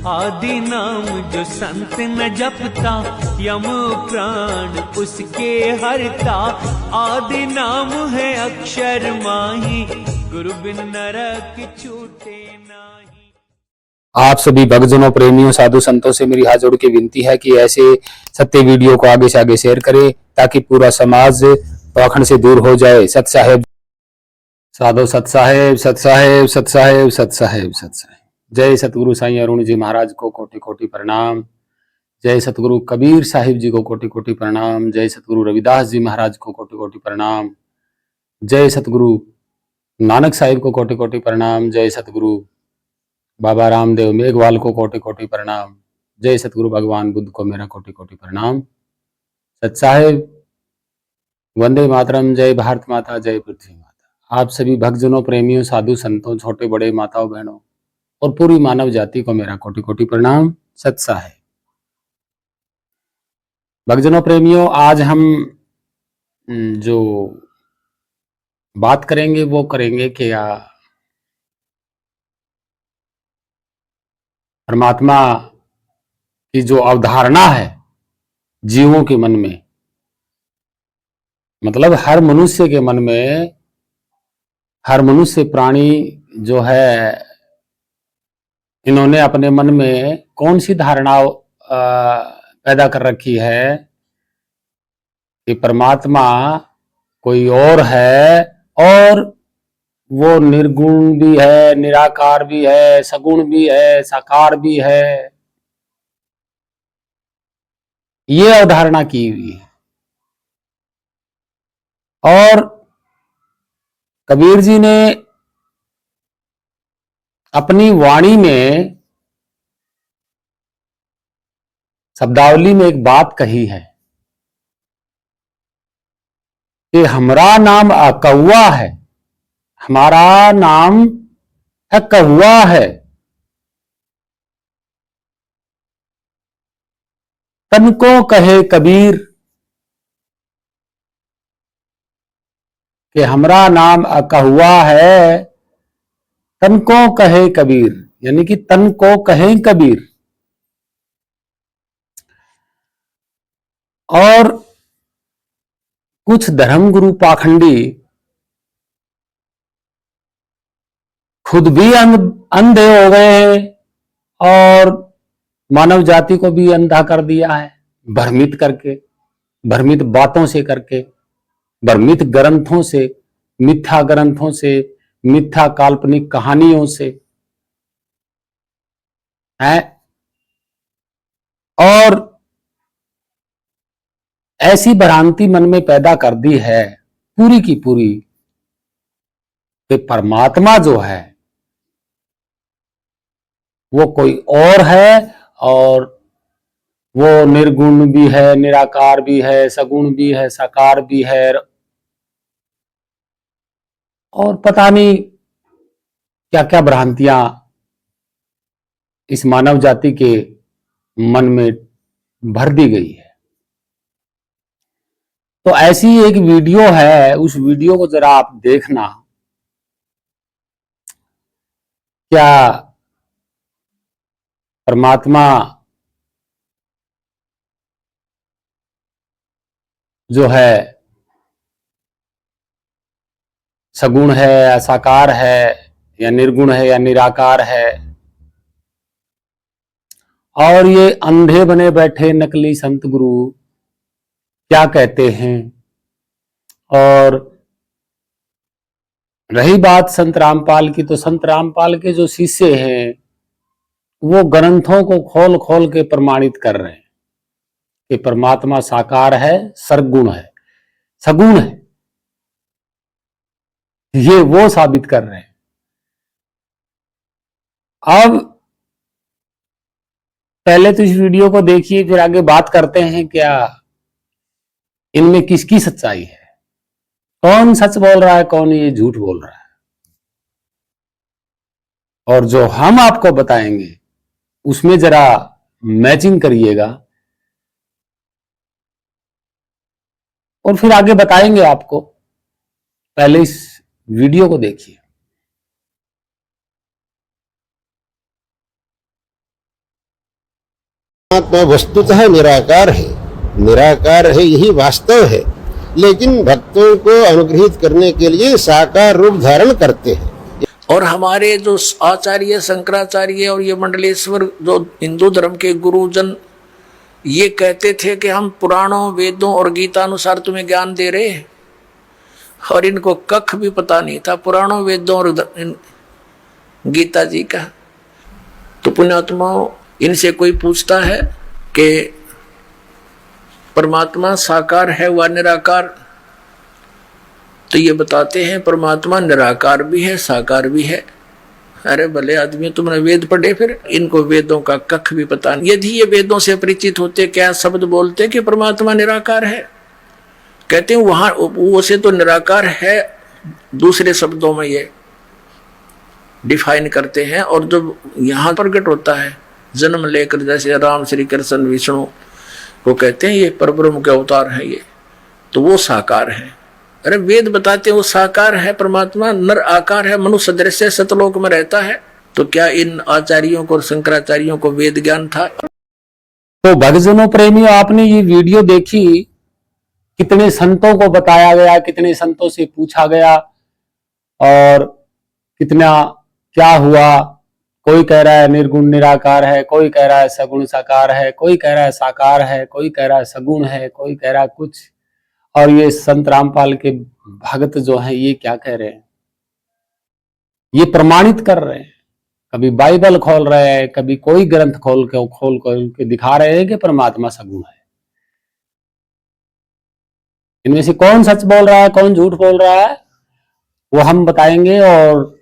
आदि नाम जो संत न जपता, यम प्राण उसके हरता। आदि नाम है अक्षर माही, गुरु बिन नरक छूटे नाही। आप सभी भक्तजनों, प्रेमियों, साधु संतों से मेरी हाथ जोड़ के विनती है कि ऐसे सत्य वीडियो को आगे से आगे शेयर करें ताकि पूरा समाज पाखंड से दूर हो जाए। सत साहेब साधो, सत साहेब, सत साहेब, सत साहेब, सत साहेब, सत साहेब। जय सतगुरु साईं अरुण जी महाराज को कोटि कोटि प्रणाम। जय सतगुरु कबीर साहिब जी को कोटि कोटि प्रणाम। जय सतगुरु रविदास जी महाराज को कोटि कोटि प्रणाम। जय सतगुरु नानक साहिब को कोटि कोटि प्रणाम। जय सतगुरु बाबा रामदेव मेघवाल को कोटि कोटि प्रणाम। जय सतगुरु भगवान बुद्ध को मेरा कोटि कोटि प्रणाम। सत साहेब, वंदे मातरम। जय भारत माता, जय पृथ्वी माता। आप सभी भक्तजनों, प्रेमियों, साधु संतों, छोटे बड़े, माताओं बहनों और पूरी मानव जाति को मेरा कोटि कोटि प्रणाम। सत साहेब। भक्तजनों, प्रेमियों, आज हम जो बात करेंगे वो करेंगे कि परमात्मा की जो अवधारणा है जीवों के मन में, मतलब हर मनुष्य के मन में, हर मनुष्य प्राणी जो है, इन्होंने अपने मन में कौन सी धारणा पैदा कर रखी है कि परमात्मा कोई और है, और वो निर्गुण भी है, निराकार भी है, सगुण भी है, साकार भी है। ये अवधारणा की हुई है। और कबीर जी ने अपनी वाणी में, शब्दावली में एक बात कही है कि हमारा नाम कौवा है, हमारा नाम है कौवा है, तन को कहे कबीर, कि हमारा नाम कौवा है, तन को कहे कबीर, यानी कि तन को कहे कबीर। और कुछ धर्मगुरु पाखंडी खुद भी अंधे हो गए हैं और मानव जाति को भी अंधा कर दिया है, भ्रमित करके, भ्रमित बातों से करके, भ्रमित ग्रंथों से, मिथ्या ग्रंथों से, मिथ्या काल्पनिक कहानियों से है। और ऐसी भ्रांति मन में पैदा कर दी है पूरी की पूरी कि परमात्मा जो है वो कोई और है, और वो निर्गुण भी है, निराकार भी है, सगुण भी है, साकार भी है, और पता नहीं क्या क्या भ्रांतियां इस मानव जाति के मन में भर दी गई है। तो ऐसी एक वीडियो है, उस वीडियो को जरा आप देखना। क्या परमात्मा जो है सगुण है या साकार है, या निर्गुण है या निराकार है? और ये अंधे बने बैठे नकली संत गुरु क्या कहते हैं? और रही बात संत रामपाल की, तो संत रामपाल के जो शिष्य हैं वो ग्रंथों को खोल खोल के प्रमाणित कर रहे हैं कि परमात्मा साकार है, सरगुण है, सगुण है। ये वो साबित कर रहे हैं। अब पहले तो इस वीडियो को देखिए, फिर आगे बात करते हैं क्या इनमें किसकी सच्चाई है, कौन सच बोल रहा है, कौन ये झूठ बोल रहा है। और जो हम आपको बताएंगे उसमें जरा मैचिंग करिएगा, और फिर आगे बताएंगे आपको। पहले इस वीडियो को देखिए। परमात्मा वस्तुतः निराकार है, निराकार है यही वास्तव है, लेकिन भक्तों को अनुग्रहित करने के लिए साकार रूप धारण करते हैं। और हमारे जो आचार्य शंकराचार्य और ये मंडलेश्वर जो हिंदू धर्म के गुरुजन ये कहते थे कि हम पुराणों वेदों और गीता अनुसार तुम्हें ज्ञान दे रहे हैं, और इनको कख भी पता नहीं था पुराणों वेदों और गीता जी का। तो पुण्यात्माओं, इनसे कोई पूछता है कि परमात्मा साकार है व निराकार, तो ये बताते हैं परमात्मा निराकार भी है साकार भी है। अरे भले आदमी, तुमने वेद पढ़े, फिर इनको वेदों का कख भी पता नहीं। यदि ये वेदों से परिचित होते, क्या शब्द बोलते कि परमात्मा निराकार है? कहते हैं वहां वो से तो निराकार है, दूसरे शब्दों में ये डिफाइन करते हैं। और जब यहाँ प्रकट होता है जन्म लेकर, जैसे राम श्री कृष्ण विष्णु को कहते हैं ये परब्रह्म के अवतार है, ये तो वो साकार है। अरे वेद बताते हैं वो साकार है, परमात्मा नर आकार है, मनुष्य दृश्य सतलोक में रहता है। तो क्या इन आचार्यों को और शंकराचार्यों को वेद ज्ञान था? तो भक्तजनों प्रेमियों, आपने ये वीडियो देखी, कितने संतों को बताया गया, कितने संतों से पूछा गया और कितना क्या हुआ। कोई कह रहा है निर्गुण निराकार है, कोई कह रहा है सगुण साकार है, कोई कह रहा है साकार है, कोई कह रहा है सगुण है, कोई कह रहा है कुछ। और ये संत रामपाल के भगत जो हैं ये क्या कह रहे हैं, ये प्रमाणित कर रहे हैं। कभी बाइबल खोल रहे हैं, कभी कोई ग्रंथ खोल के दिखा रहे हैं कि परमात्मा सगुण है। इनमें से कौन सच बोल रहा है, कौन झूठ बोल रहा है, वो हम बताएंगे। और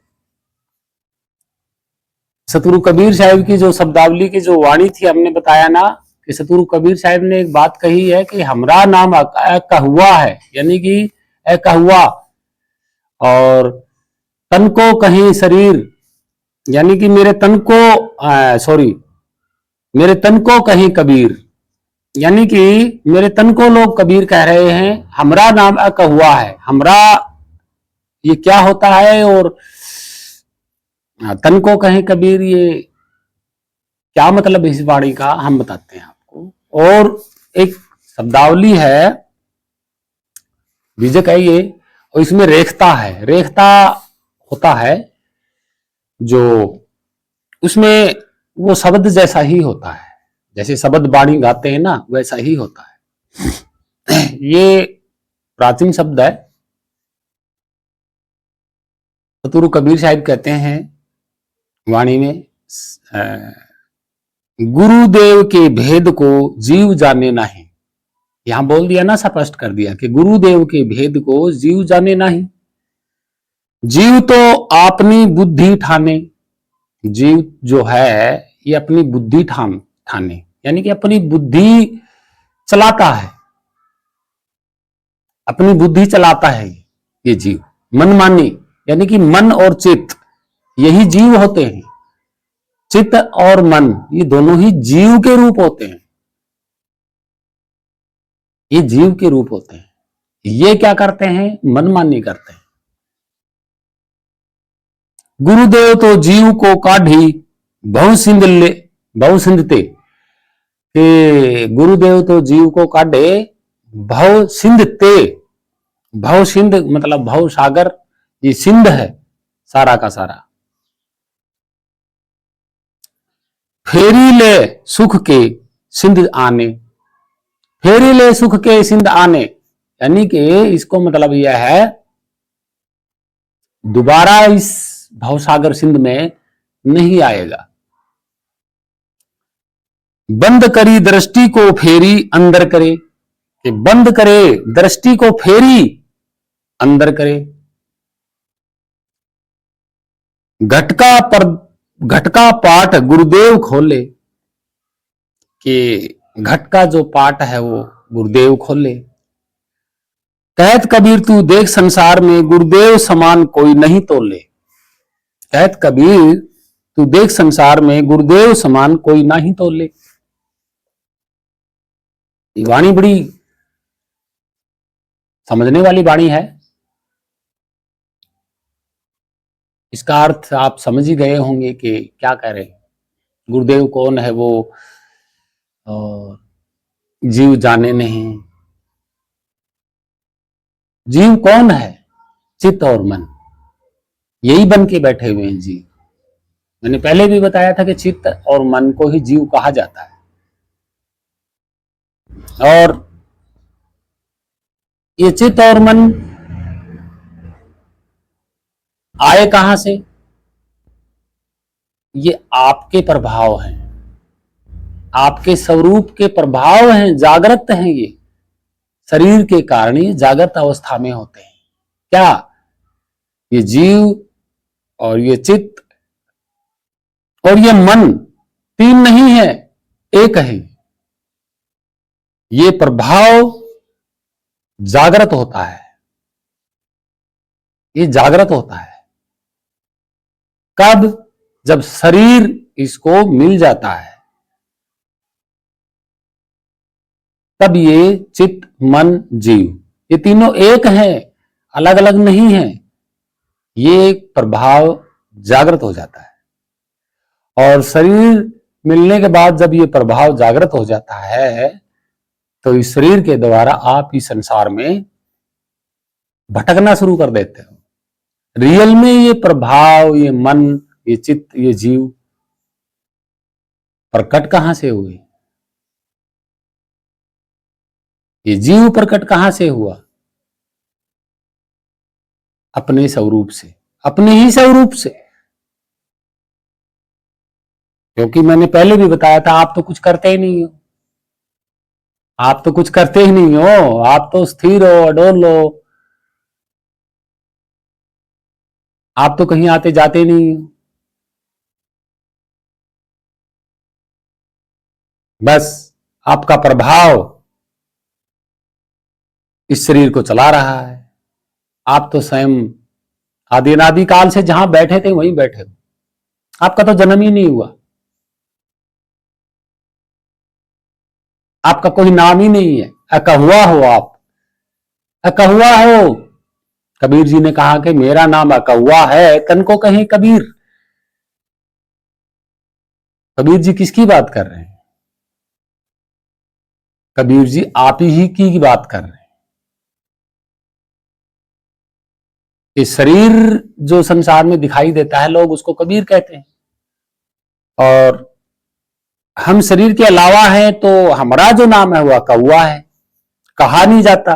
सतगुरु कबीर साहिब की जो शब्दावली की जो वाणी थी, हमने बताया ना कि सतगुरु कबीर साहिब ने एक बात कही है कि हमरा नाम कहुआ है, यानी कि कहुआ, और तन को कहीं शरीर, यानी कि मेरे तन को कहीं कबीर, यानी कि मेरे तन को लोग कबीर कह रहे हैं। हमरा नाम कहुआ है, हमरा ये क्या होता है, और तन को कहीं कबीर, ये क्या मतलब इस वाणी का, हम बताते हैं आपको। और एक शब्दावली है, बीजक है ये, और इसमें रेखता है, रेखता होता है जो उसमें वो शब्द जैसा ही होता है, जैसे शब्द वाणी गाते हैं ना, वैसा ही होता है। ये प्राचीन शब्द है। सतगुरु कबीर साहिब कहते हैं वाणी में, गुरुदेव के भेद को जीव जाने नहीं। यहां बोल दिया ना, स्पष्ट कर दिया कि गुरुदेव के भेद को जीव जाने नहीं। जीव तो अपनी बुद्धि ठाने, जीव जो है ये अपनी बुद्धि ठाने, यानी कि अपनी बुद्धि चलाता है, अपनी बुद्धि चलाता है ये जीव। मनमानी, यानी कि मन और चित्त, यही जीव होते हैं। चित्त और मन ये दोनों ही जीव के रूप होते हैं, ये जीव के रूप होते हैं। ये क्या करते हैं, मनमानी करते हैं। गुरुदेव तो जीव को काढ़ी बहु सिंधते, कि गुरुदेव तो जीव को काढ़े भव सिंधते। भव सिंध मतलब भव सागर, ये सिंध है सारा का सारा। फेरी ले सुख के सिंध आने, फेरी ले सुख के सिंध आने, यानी कि इसको मतलब यह है दोबारा इस भवसागर सिंध में नहीं आएगा। बंद करी दृष्टि को फेरी अंदर करे, कि बंद करे दृष्टि को फेरी अंदर करे। घटका पाठ गुरुदेव खोले, कि घट का जो पाठ है वो गुरुदेव खोले। कहत कबीर तू देख संसार में गुरुदेव समान कोई नहीं तोले। कहत कबीर तू देख संसार में गुरुदेव समान कोई नहीं तोले। ये वाणी बड़ी समझने वाली वाणी है। इसका अर्थ आप समझ ही गए होंगे कि क्या कह रहे हैं। गुरुदेव कौन है, वो और जीव जाने नहीं। जीव कौन है? चित्त और मन, यही बन के बैठे हुए हैं जीव। मैंने पहले भी बताया था कि चित्त और मन को ही जीव कहा जाता है। और ये चित्त और मन आए कहां से? ये आपके प्रभाव हैं, आपके स्वरूप के प्रभाव हैं, जागृत हैं। ये शरीर के कारण ही जागृत अवस्था में होते हैं। क्या? ये जीव और ये चित्त और ये मन तीन नहीं है, एक है। ये प्रभाव जागृत होता है, ये जागृत होता है। कब? जब शरीर इसको मिल जाता है, तब ये चित्त मन जीव ये तीनों एक हैं, अलग अलग नहीं है। ये प्रभाव जागृत हो जाता है और शरीर मिलने के बाद जब ये प्रभाव जागृत हो जाता है तो इस शरीर के द्वारा आप इस संसार में भटकना शुरू कर देते हो। रियल में ये प्रभाव, ये मन, ये चित्त, ये जीव प्रकट कहां से हुए? ये जीव प्रकट कहां से हुआ? अपने स्वरूप से, अपने ही स्वरूप से। क्योंकि मैंने पहले भी बताया था, आप तो कुछ करते ही नहीं हो, आप तो कुछ करते ही नहीं हो, आप तो स्थिर हो, अडोल हो, आप तो कहीं आते जाते नहीं हो। बस आपका प्रभाव इस शरीर को चला रहा है। आप तो स्वयं आदि अनादि काल से जहां बैठे थे वहीं बैठे हो, आपका तो जन्म ही नहीं हुआ, आपका कोई नाम ही नहीं है, अकहुआ हो आप, अकहुआ हो। कबीर जी ने कहा कि मेरा नाम अकहुआ है, तन को कहीं कबीर। कबीर जी किसकी बात कर रहे हैं? कबीर जी आप ही की बात कर रहे हैं। ये शरीर जो संसार में दिखाई देता है, लोग उसको कबीर कहते हैं। और हम शरीर के अलावा हैं तो हमारा जो नाम है वह कौवा है, कहा नहीं जाता,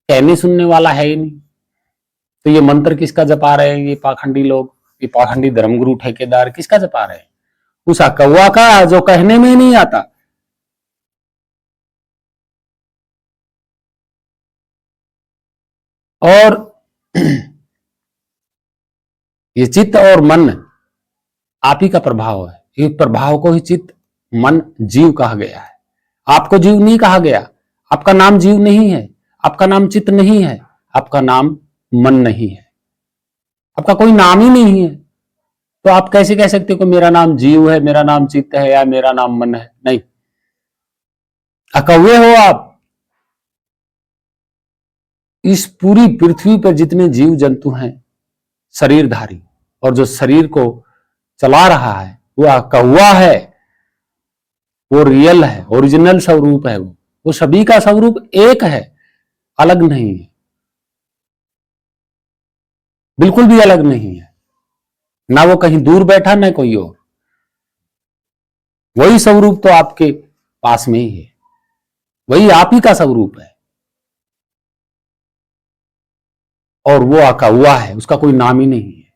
कहने सुनने वाला है ही नहीं। तो ये मंत्र किसका जपा रहे हैं ये पाखंडी लोग, ये पाखंडी धर्मगुरु ठेकेदार किसका जपा रहे हैं? उस कौवा का जो कहने में ही नहीं आता। और ये चित्त और मन आप ही का प्रभाव है। इस प्रभाव को ही चित्त मन जीव कहा गया है। आपको जीव नहीं कहा गया, आपका नाम जीव नहीं है, आपका नाम चित्त नहीं है, आपका नाम मन नहीं है, आपका कोई नाम ही नहीं है। तो आप कैसे कह सकते हो कि मेरा नाम जीव है, मेरा नाम चित्त है या मेरा नाम मन है? नहीं, अकौवे हो आप। इस पूरी पृथ्वी पर जितने जीव जंतु हैं शरीरधारी, और जो शरीर को चला रहा है वह कौवा है, वो रियल है, ओरिजिनल स्वरूप है। वो सभी का स्वरूप एक है, अलग नहीं है, बिल्कुल भी अलग नहीं है। ना वो कहीं दूर बैठा ना कोई और, वही स्वरूप तो आपके पास में ही है, वही आप ही का स्वरूप है। और वो कौवा है, उसका कोई नाम ही नहीं है,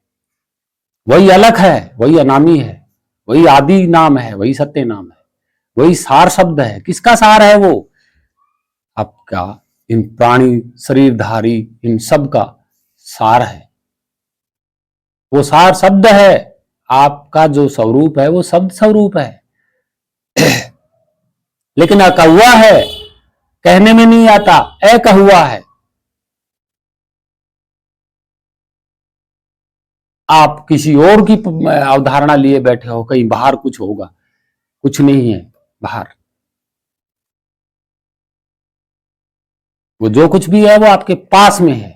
वही अलग है, वही अनामी है, वही आदि नाम है, वही सत्य नाम है, वही सार शब्द है। किसका सार है वो? आपका, इन प्राणी शरीरधारी इन सब का सार है, वो सार शब्द है। आपका जो स्वरूप है वो शब्द स्वरूप है। लेकिन अकहुआ है, कहने में नहीं आता, अकहुआ है। आप किसी और की अवधारणा लिए बैठे हो, कहीं बाहर कुछ होगा, कुछ नहीं है बाहर। वो जो कुछ भी है वो आपके पास में है,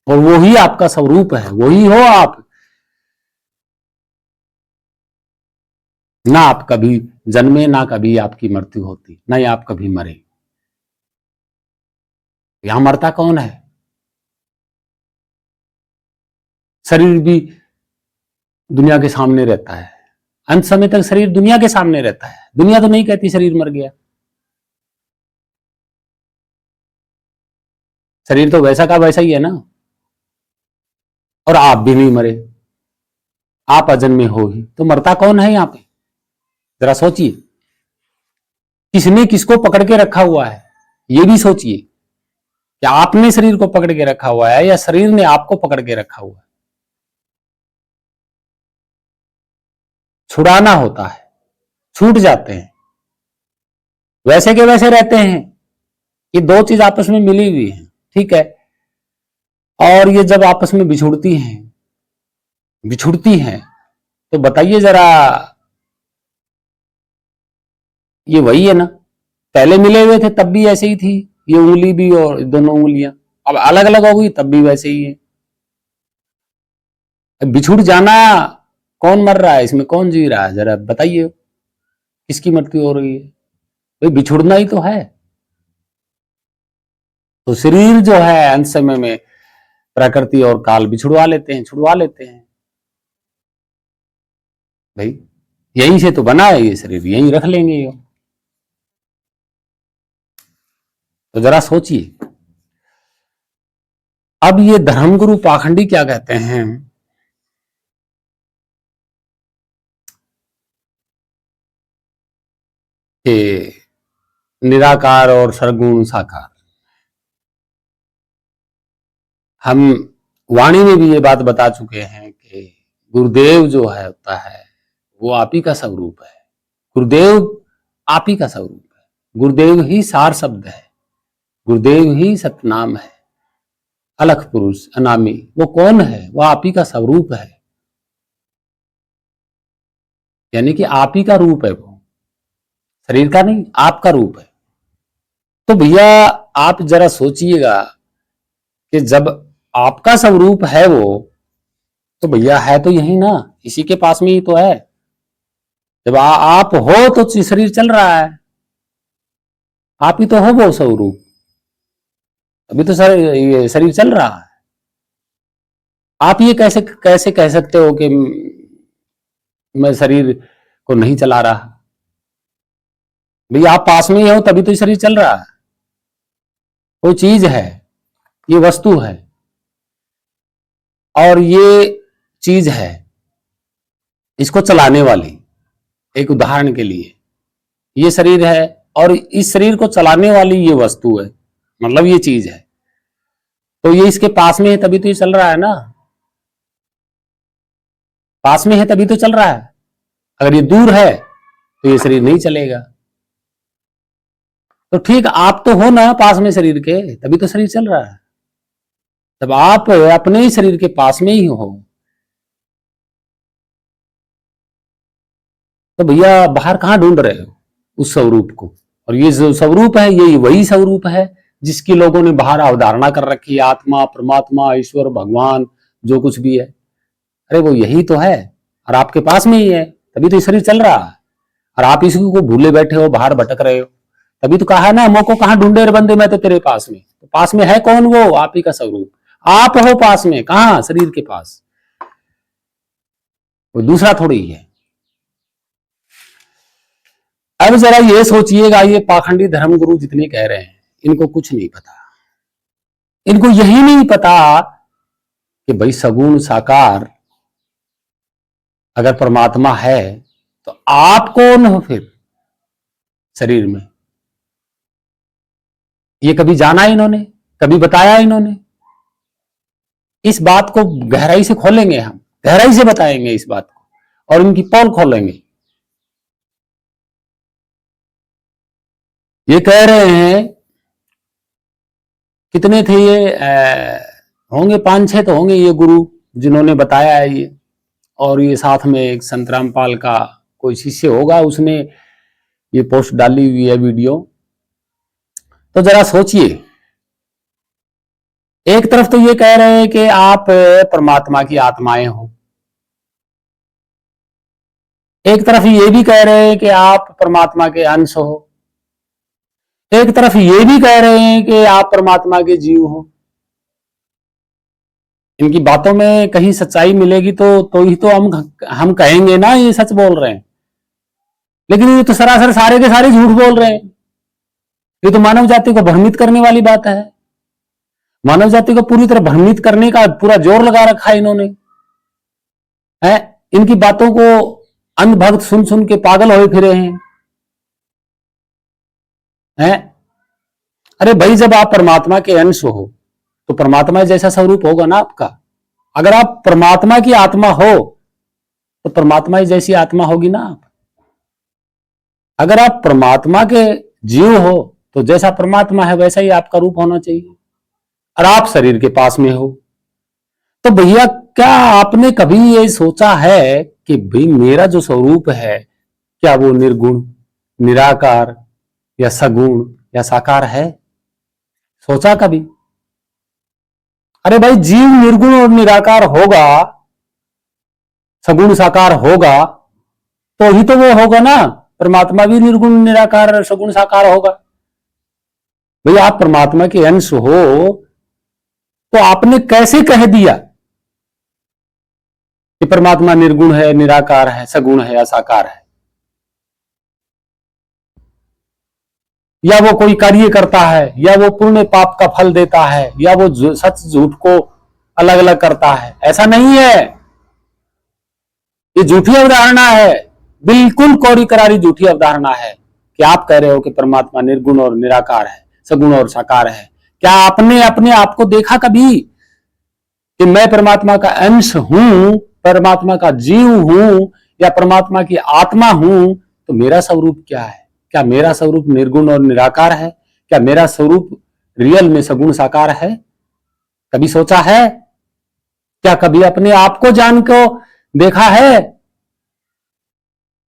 और वो ही आपका स्वरूप है, वही हो आप। ना आप कभी जन्मे, ना कभी आपकी मृत्यु होती, ना ही आप कभी मरे। यहां मरता कौन है? शरीर भी दुनिया के सामने रहता है, अंत समय तक शरीर दुनिया के सामने रहता है। दुनिया तो नहीं कहती शरीर मर गया। शरीर तो वैसा का वैसा ही है ना। और आप भी नहीं मरे, आप अजन्मे हो ही, तो मरता कौन है यहां पे? जरा सोचिए, किसने किसको पकड़ के रखा हुआ है, ये भी सोचिए। क्या आपने शरीर को पकड़ के रखा हुआ है या शरीर ने आपको पकड़ के रखा हुआ है? छुड़ाना होता है, छूट जाते हैं, वैसे के वैसे रहते हैं। ये दो चीज आपस में मिली हुई है, ठीक है। और ये जब आपस में बिछुड़ती हैं, तो बताइए जरा, ये वही है ना, पहले मिले हुए थे तब भी ऐसे ही थी ये उंगली भी और दोनों उंगलियां, अब अलग अलग हो गई तब भी वैसे ही है। बिछुड़ जाना, कौन मर रहा है इसमें, कौन जी रहा है, जरा बताइए, किसकी मृत्यु हो रही है? भाई बिछुड़ना ही तो है। तो शरीर जो है अंत समय में प्रकृति और काल बिछुड़वा लेते हैं, छुड़वा लेते हैं। भाई यहीं से तो बना है ये शरीर, यहीं रख लेंगे ये। तो जरा सोचिए। अब ये धर्मगुरु पाखंडी क्या कहते हैं कि निराकार और सरगुण साकार। हम वाणी में भी ये बात बता चुके हैं कि गुरुदेव जो है होता है वो आप ही का स्वरूप है। गुरुदेव आप ही का स्वरूप है, गुरुदेव ही सार शब्द है, गुरुदेव ही सतनाम है, अलख पुरुष अनामी। वो कौन है? वो आप ही का स्वरूप है, यानी कि आप ही का रूप है, वो शरीर का नहीं, आपका रूप है। तो भैया आप जरा सोचिएगा कि जब आपका स्वरूप है वो, तो भैया है तो यही ना, इसी के पास में ही तो है। जब आप हो तो शरीर चल रहा है, आप ही तो हो वो स्वरूप, अभी तो सर ये शरीर चल रहा है। आप ये कैसे कैसे कह सकते हो कि मैं शरीर को नहीं चला रहा? भैया आप पास में ही हो तभी तो शरीर चल रहा है। कोई चीज है, ये वस्तु है, और ये चीज है इसको चलाने वाली। एक उदाहरण के लिए ये शरीर है और इस शरीर को चलाने वाली ये वस्तु है, मतलब ये चीज है, तो ये इसके पास में है तभी तो ये चल रहा है ना। पास में है तभी तो चल रहा है, अगर ये दूर है तो ये शरीर नहीं चलेगा। तो ठीक आप तो हो ना पास में शरीर के, तभी तो शरीर चल रहा है। जब आप अपने ही शरीर के पास में ही हो तो भैया बाहर कहां ढूंढ रहे हो उस स्वरूप को? और ये जो स्वरूप है यही वही स्वरूप है जिसकी लोगों ने बाहर अवधारणा कर रखी है, आत्मा, परमात्मा, ईश्वर, भगवान, जो कुछ भी है। अरे वो यही तो है और आपके पास में ही है, तभी तो शरीर चल रहा है। और आप इसी को भूले बैठे हो, बाहर भटक रहे हो। तभी तो कहा है ना, मोको कहां ढूंढे रे बंदे, मैं तो तेरे पास में। तो पास में है कौन? वो आप ही का स्वरूप। आप हो पास में, कहां? शरीर के पास, कोई दूसरा थोड़ी है। अब जरा ये सोचिएगा, ये पाखंडी धर्मगुरु जितने कह रहे हैं इनको कुछ नहीं पता। इनको यही नहीं पता कि भाई सगुण साकार अगर परमात्मा है तो आप कौन हो फिर शरीर में? ये कभी जाना इन्होंने, कभी बताया इन्होंने? इस बात को गहराई से खोलेंगे, हम गहराई से बताएंगे इस बात को और इनकी पोल खोलेंगे। ये कह रहे हैं, कितने थे ये, होंगे 5-6 तो होंगे ये गुरु जिन्होंने बताया है ये। और ये साथ में एक संत रामपाल का कोई शिष्य होगा, उसने ये पोस्ट डाली हुई है वीडियो। तो जरा सोचिए, एक तरफ तो ये कह रहे हैं कि आप परमात्मा की आत्माएं हो, एक तरफ ये भी कह रहे हैं कि आप परमात्मा के अंश हो, एक तरफ ये भी कह रहे हैं कि आप परमात्मा के जीव हो। इनकी बातों में कहीं सच्चाई मिलेगी तो ही तो हम कहेंगे ना ये सच बोल रहे हैं। लेकिन ये तो सरासर सारे के सारे झूठ बोल रहे हैं। ये तो मानव जाति को भ्रमित करने वाली बात है। मानव जाति को पूरी तरह भ्रमित करने का पूरा जोर लगा रखा है इन्होंने। है इनकी बातों को अंधभक्त सुन सुन के पागल होए फिरे हैं। अरे भाई, जब आप परमात्मा के अंश हो तो परमात्मा जैसा स्वरूप होगा ना आपका। अगर आप परमात्मा की आत्मा हो तो परमात्मा जैसी आत्मा होगी ना आप। अगर आप परमात्मा के जीव हो तो जैसा परमात्मा है वैसा ही आपका रूप होना चाहिए। और आप शरीर के पास में हो तो भैया, क्या आपने कभी ये सोचा है कि भाई मेरा जो स्वरूप है क्या वो निर्गुण, निराकार या सगुण या साकार है? सोचा कभी? अरे भाई, जीव निर्गुण और निराकार होगा, सगुण साकार होगा तो ही तो वो होगा ना। परमात्मा भी निर्गुण निराकार सगुण साकार होगा। भाई, आप परमात्मा के अंश हो तो आपने कैसे कह दिया कि परमात्मा निर्गुण है, निराकार है, सगुण है या साकार है? या वो कोई कार्य करता है, या वो पुण्य पाप का फल देता है, या वो सच झूठ को अलग अलग करता है? ऐसा नहीं है। ये झूठी अवधारणा है, बिल्कुल कोरी करारी झूठी अवधारणा है कि आप कह रहे हो कि परमात्मा निर्गुण और निराकार है, सगुण और साकार है। क्या आपने अपने आप को देखा कभी कि मैं परमात्मा का अंश हूं, परमात्मा का जीव हूं या परमात्मा की आत्मा हूं? तो मेरा स्वरूप क्या है? क्या मेरा स्वरूप निर्गुण और निराकार है? क्या मेरा स्वरूप रियल में सगुण साकार है? कभी सोचा है? क्या कभी अपने आप को जान को देखा है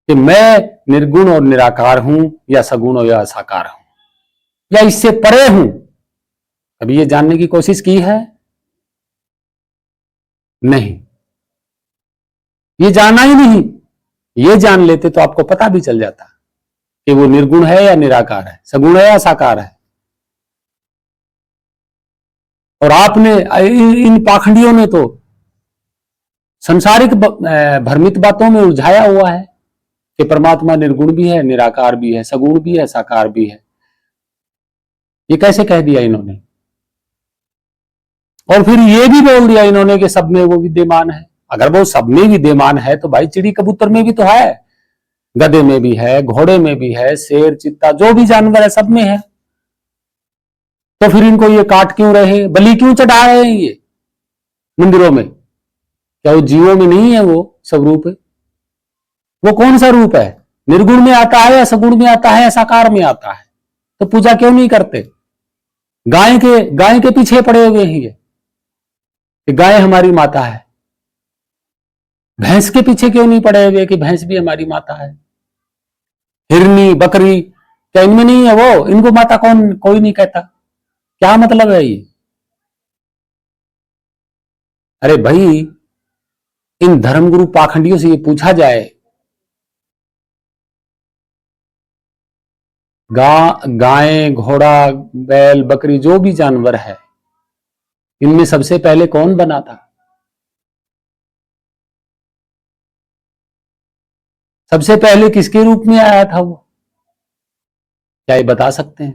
कि मैं निर्गुण और निराकार हूं या सगुण और या साकार हूं या इससे परे हूं? कभी ये जानने की कोशिश की है? नहीं, ये जाना ही नहीं। ये जान लेते तो आपको पता भी चल जाता कि वो निर्गुण है या निराकार है, सगुण है या साकार है। और आपने, इन पाखंडियों ने तो संसारिक भ्रमित बातों में उलझाया हुआ है कि परमात्मा निर्गुण भी है, निराकार भी है, सगुण भी है, साकार भी है। ये कैसे कह दिया इन्होंने? और फिर ये भी बोल दिया इन्होंने कि सब में वो विद्यमान है। अगर वो सब में विद्यमान है तो भाई चिड़ी कबूतर में भी तो है, गधे में भी है, घोड़े में भी है, शेर चित्ता जो भी जानवर है सब में है। तो फिर इनको ये काट क्यों रहे, बलि क्यों चढ़ा रहे हैं ये मंदिरों में? क्या वो जीवों में नहीं है वो सब रूप? वो कौन सा रूप है? निर्गुण में आता है या सगुण में आता है या साकार में आता है? तो पूजा क्यों नहीं करते? गाय के पीछे पड़े हुए हैं ये कि गाय हमारी माता है। भैंस के पीछे क्यों नहीं पड़े हुए कि भैंस भी हमारी माता है? हिरनी, बकरी, क्या इनमें नहीं है वो? इनको माता कौन कोई नहीं कहता। क्या मतलब है ये? अरे भाई, इन धर्मगुरु पाखंडियों से ये पूछा जाए, गाय, घोड़ा, बैल, बकरी जो भी जानवर है, इनमें सबसे पहले कौन बना था? सबसे पहले किसके रूप में आया था वो? क्या ये बता सकते हैं?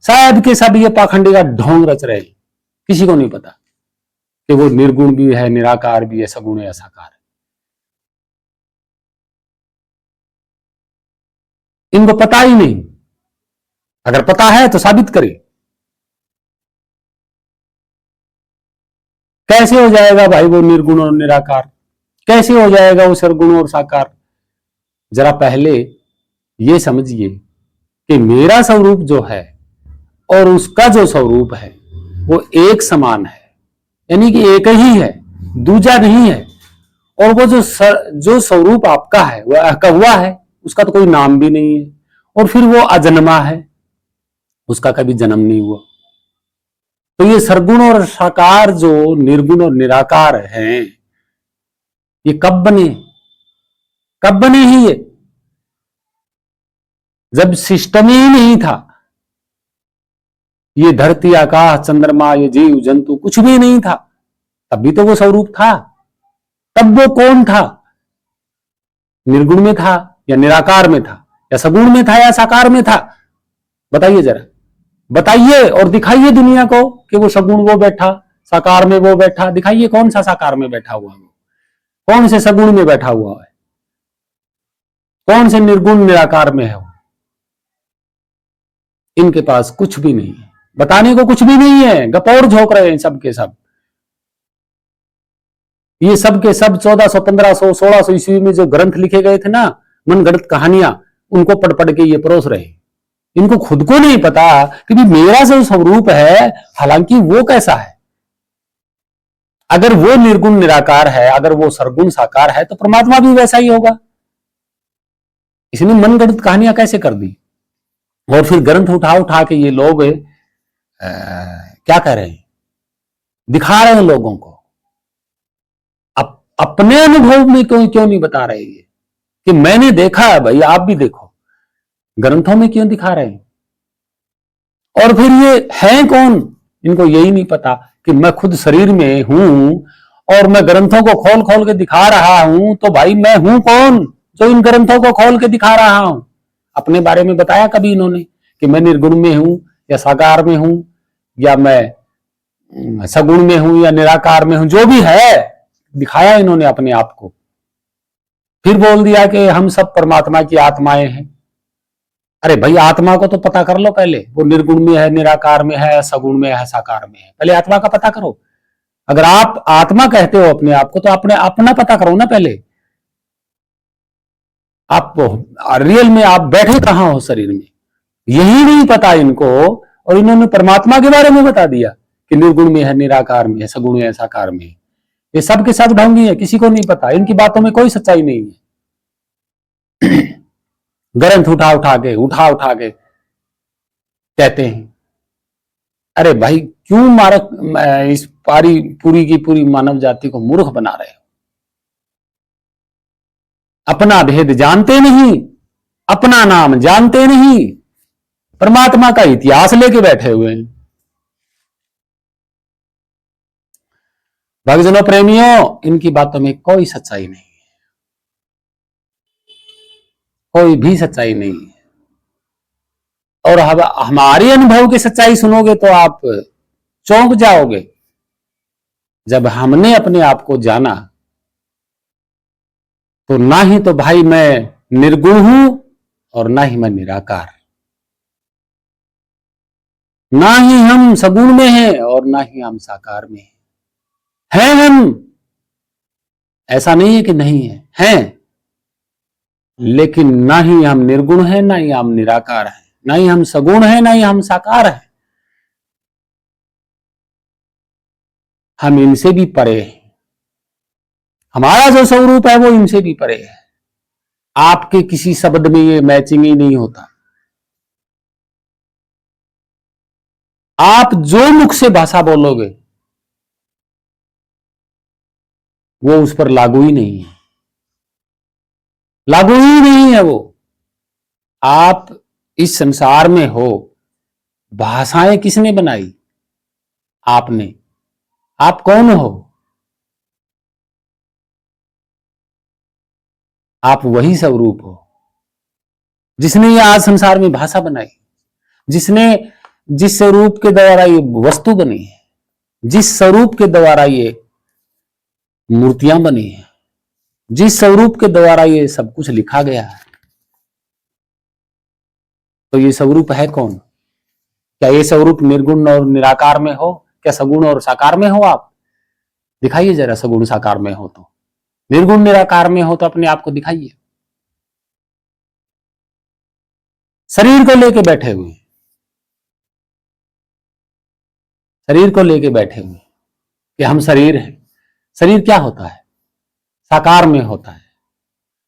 शायद के सब ये पाखंडी का ढोंग रच रहे, किसी को नहीं पता कि वो निर्गुण भी है, निराकार भी है, सगुण है, साकार है। इनको पता ही नहीं। अगर पता है तो साबित करे। कैसे हो जाएगा भाई वो निर्गुण और निराकार? कैसे हो जाएगा वो सरगुण और साकार? जरा पहले ये समझिए कि मेरा स्वरूप जो है और उसका जो स्वरूप है वो एक समान है, यानी कि एक ही है, दूजा नहीं है। और वो जो स्वरूप आपका है वो अकहुआ है, उसका तो कोई नाम भी नहीं है। और फिर वो अजन्मा है, उसका कभी जन्म नहीं हुआ। तो ये सरगुण और साकार जो, निर्गुण और निराकार हैं, ये कब बने? कब बने ही ये? जब सिस्टम ही नहीं था, ये धरती आकाश चंद्रमा ये जीव जंतु कुछ भी नहीं था, तब भी तो वो स्वरूप था। तब वो कौन था? निर्गुण में था या निराकार में था या सगुण में था या साकार में था? बताइए जरा, बताइए और दिखाइए दुनिया को कि वो सगुण वो बैठा, साकार में वो बैठा। दिखाइए कौन सा साकार में बैठा हुआ है, कौन से सगुण में बैठा हुआ है, कौन से निर्गुण निराकार में है वो? इनके पास कुछ भी नहीं है, बताने को कुछ भी नहीं है, गपौर झोंक रहे हैं सब के सब। ये सब के सब 1400, 1500, 1600 ईस्वी में जो ग्रंथ लिखे गए थे ना, मनगढ़ंत कहानियां, उनको पढ़ पढ़ के ये परोस रहे। इनको खुद को नहीं पता कि भी मेरा जो स्वरूप है, हालांकि वो कैसा है। अगर वो निर्गुण निराकार है, अगर वो सरगुण साकार है, तो परमात्मा भी वैसा ही होगा। इसने मनगढ़ंत कहानियां कैसे कर दी? और फिर ग्रंथ उठा उठा के ये लोग क्या कह रहे हैं, दिखा रहे हैं लोगों को। अपने अनुभव में क्यों नहीं बता रहे ये कि मैंने देखा है, भाई आप भी देखो। ग्रंथों में क्यों दिखा रहे हैं? और फिर ये है कौन? इनको यही नहीं पता कि मैं खुद शरीर में हूं और मैं ग्रंथों को खोल खोल के दिखा रहा हूं, तो भाई मैं हूं कौन जो इन ग्रंथों को खोल के दिखा रहा हूं? अपने बारे में बताया कभी इन्होंने कि मैं निर्गुण में हूं या साकार में हूं या मैं सगुण में हूं या निराकार में हूं? जो भी है दिखाया इन्होंने अपने आप को। फिर बोल दिया कि हम सब परमात्मा की आत्माएं हैं। अरे भाई, आत्मा को तो पता कर लो पहले, वो निर्गुण में है, निराकार में है, सगुण में है, साकार में है। पहले आत्मा का पता करो। अगर आप आत्मा कहते हो अपने आप को, तो अपने अपना पता करो ना पहले। आप रियल में आप बैठे कहां हो शरीर में, यही नहीं पता इनको। और इन्होंने परमात्मा के बारे में बता दिया कि निर्गुण में है, निराकार में है, सगुण में है, साकार में है। ये सब के सब ढोंगी है, किसी को नहीं पता। इनकी बातों में कोई सच्चाई नहीं है। ग्रंथ उठा उठा के कहते हैं। अरे भाई, क्यों मारक इस पूरी की पूरी मानव जाति को मूर्ख बना रहे हो? अपना भेद जानते नहीं, अपना नाम जानते नहीं, परमात्मा का इतिहास लेके बैठे हुए हैं। भक्तजनों, प्रेमियों, इनकी बातों में कोई सच्चाई नहीं है, कोई भी सच्चाई नहीं है। और हमारे अनुभव की सच्चाई सुनोगे तो आप चौंक जाओगे। जब हमने अपने आप को जाना, तो ना ही तो भाई मैं निर्गुण हूं और ना ही मैं निराकार, ना ही हम सगुण में हैं और ना ही हम साकार में हैं हम। ऐसा नहीं है कि नहीं है, हैं। लेकिन ना ही हम निर्गुण हैं, ना ही हम निराकार हैं, ना ही हम सगुण हैं, ना ही हम साकार हैं। हम इनसे भी परे हैं। हमारा जो स्वरूप है वो इनसे भी परे है। आपके किसी शब्द में ये मैचिंग ही नहीं होता। आप जो मुख से भाषा बोलोगे वो उस पर लागू ही नहीं है, लागू ही नहीं है वो। आप इस संसार में हो, भाषाएं किसने बनाई? आपने। आप कौन हो? आप वही स्वरूप हो जिसने ये आज संसार में भाषा बनाई, जिसने जिस स्वरूप के द्वारा ये वस्तु बनी है, जिस स्वरूप के द्वारा ये मूर्तियां बनी है, जिस स्वरूप के द्वारा ये सब कुछ लिखा गया है। तो ये स्वरूप है कौन? क्या ये स्वरूप निर्गुण और निराकार में हो? क्या सगुण और साकार में हो? आप दिखाइए जरा, सगुण साकार में हो तो। निर्गुण निराकार में हो तो अपने आप को दिखाइए। शरीर को लेके बैठे हुए, शरीर को लेके बैठे हुए कि हम शरीर हैं। शरीर क्या होता है? साकार में होता है,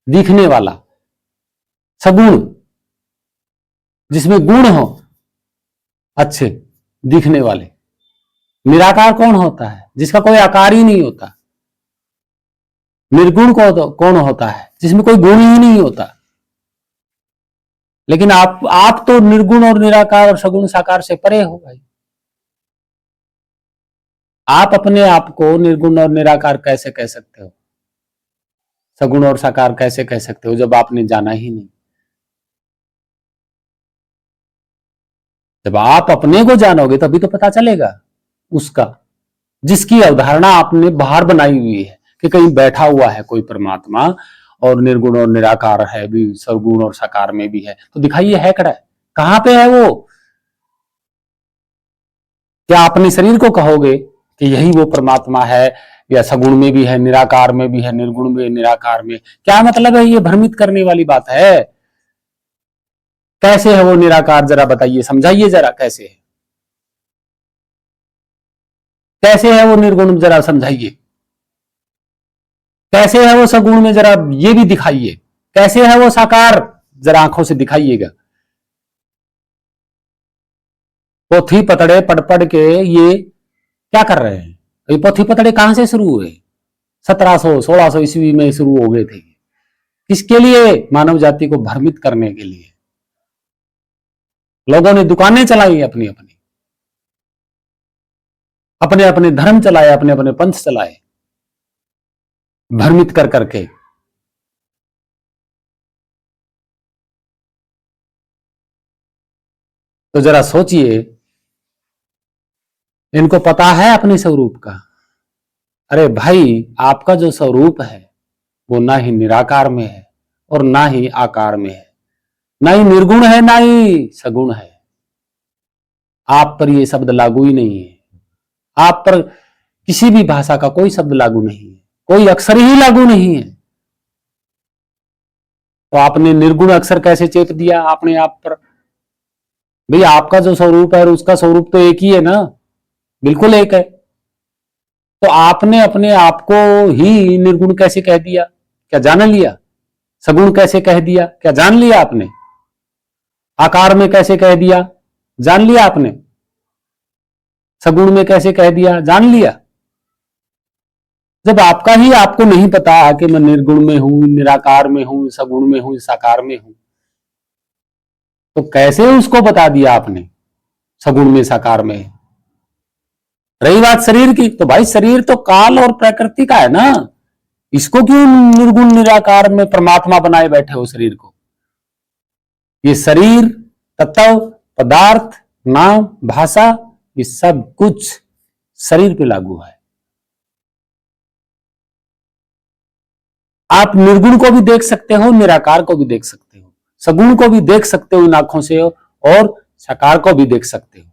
दिखने वाला, सगुण, जिसमें गुण हो अच्छे दिखने वाले। निराकार कौन होता है? जिसका कोई आकार ही नहीं होता, निर्गुण कौन होता है? जिसमें कोई गुण ही नहीं होता। लेकिन आप तो निर्गुण और निराकार और सगुण साकार से परे हो भाई। आप अपने आप को निर्गुण और निराकार कैसे कह सकते हो? सगुण और साकार कैसे कह सकते हो जब आपने जाना ही नहीं? जब आप अपने को जानोगे तभी तो पता चलेगा उसका, जिसकी अवधारणा आपने बाहर बनाई हुई है कि कहीं बैठा हुआ है कोई परमात्मा और निर्गुण और निराकार है भी, सगुण और साकार में भी है। तो दिखाइए है कड़ा, कहां पे है वो? क्या अपने शरीर को कहोगे कि यही वो परमात्मा है, या सगुण में भी है, निराकार में भी है, निर्गुण में, निराकार में? क्या मतलब है? ये भ्रमित करने वाली बात है। कैसे है वो निराकार? जरा बताइए, समझाइए जरा, कैसे है? कैसे है वो निर्गुण? जरा समझाइए। कैसे है वो सगुण में? जरा ये भी दिखाइए। कैसे है वो साकार? जरा आंखों से दिखाइएगा। पोथी पतड़े पढ़ पढ़ के ये क्या कर रहे हैं? ये पोथी पतड़े कहां से शुरू हुए? 1700-1600 ईस्वी में शुरू हो गए थे। किसके लिए? मानव जाति को भ्रमित करने के लिए। लोगों ने दुकानें चलाई अपनी अपनी, अपने अपने धर्म चलाए, अपने अपने पंथ चलाए, भ्रमित कर करके। तो जरा सोचिए, इनको पता है अपने स्वरूप का? अरे भाई, आपका जो स्वरूप है वो ना ही निराकार में है और ना ही आकार में है, ना ही निर्गुण है, ना ही सगुण है। आप पर ये शब्द लागू ही नहीं है। आप पर किसी भी भाषा का कोई शब्द लागू नहीं है, कोई अक्षर ही लागू नहीं है। तो आपने निर्गुण अक्षर कैसे चेप दिया आपने आप पर? भाई, आपका जो स्वरूप है उसका स्वरूप तो एक ही है ना, बिल्कुल एक है। तो आपने अपने आप को ही निर्गुण कैसे कह दिया? क्या जान लिया? सगुण कैसे कह दिया? क्या जान लिया आपने? आकार में कैसे कह दिया? जान लिया आपने? सगुण में कैसे कह दिया? जान लिया? जब आपका ही आपको नहीं पता कि मैं निर्गुण में हूं, निराकार में हूं, सगुण में हूं, साकार में हूं, तो कैसे उसको बता दिया आपने सगुण में, साकार में? रही बात शरीर की, तो भाई शरीर तो काल और प्रकृति का है ना, इसको क्यों निर्गुण निराकार में परमात्मा बनाए बैठे हो शरीर को? ये शरीर, तत्व, पदार्थ, नाम, भाषा, ये सब कुछ शरीर पे लागू है। आप निर्गुण को भी देख सकते हो, निराकार को भी देख सकते हो, सगुण को भी देख सकते हो इन आंखों से, और साकार को भी देख सकते हो।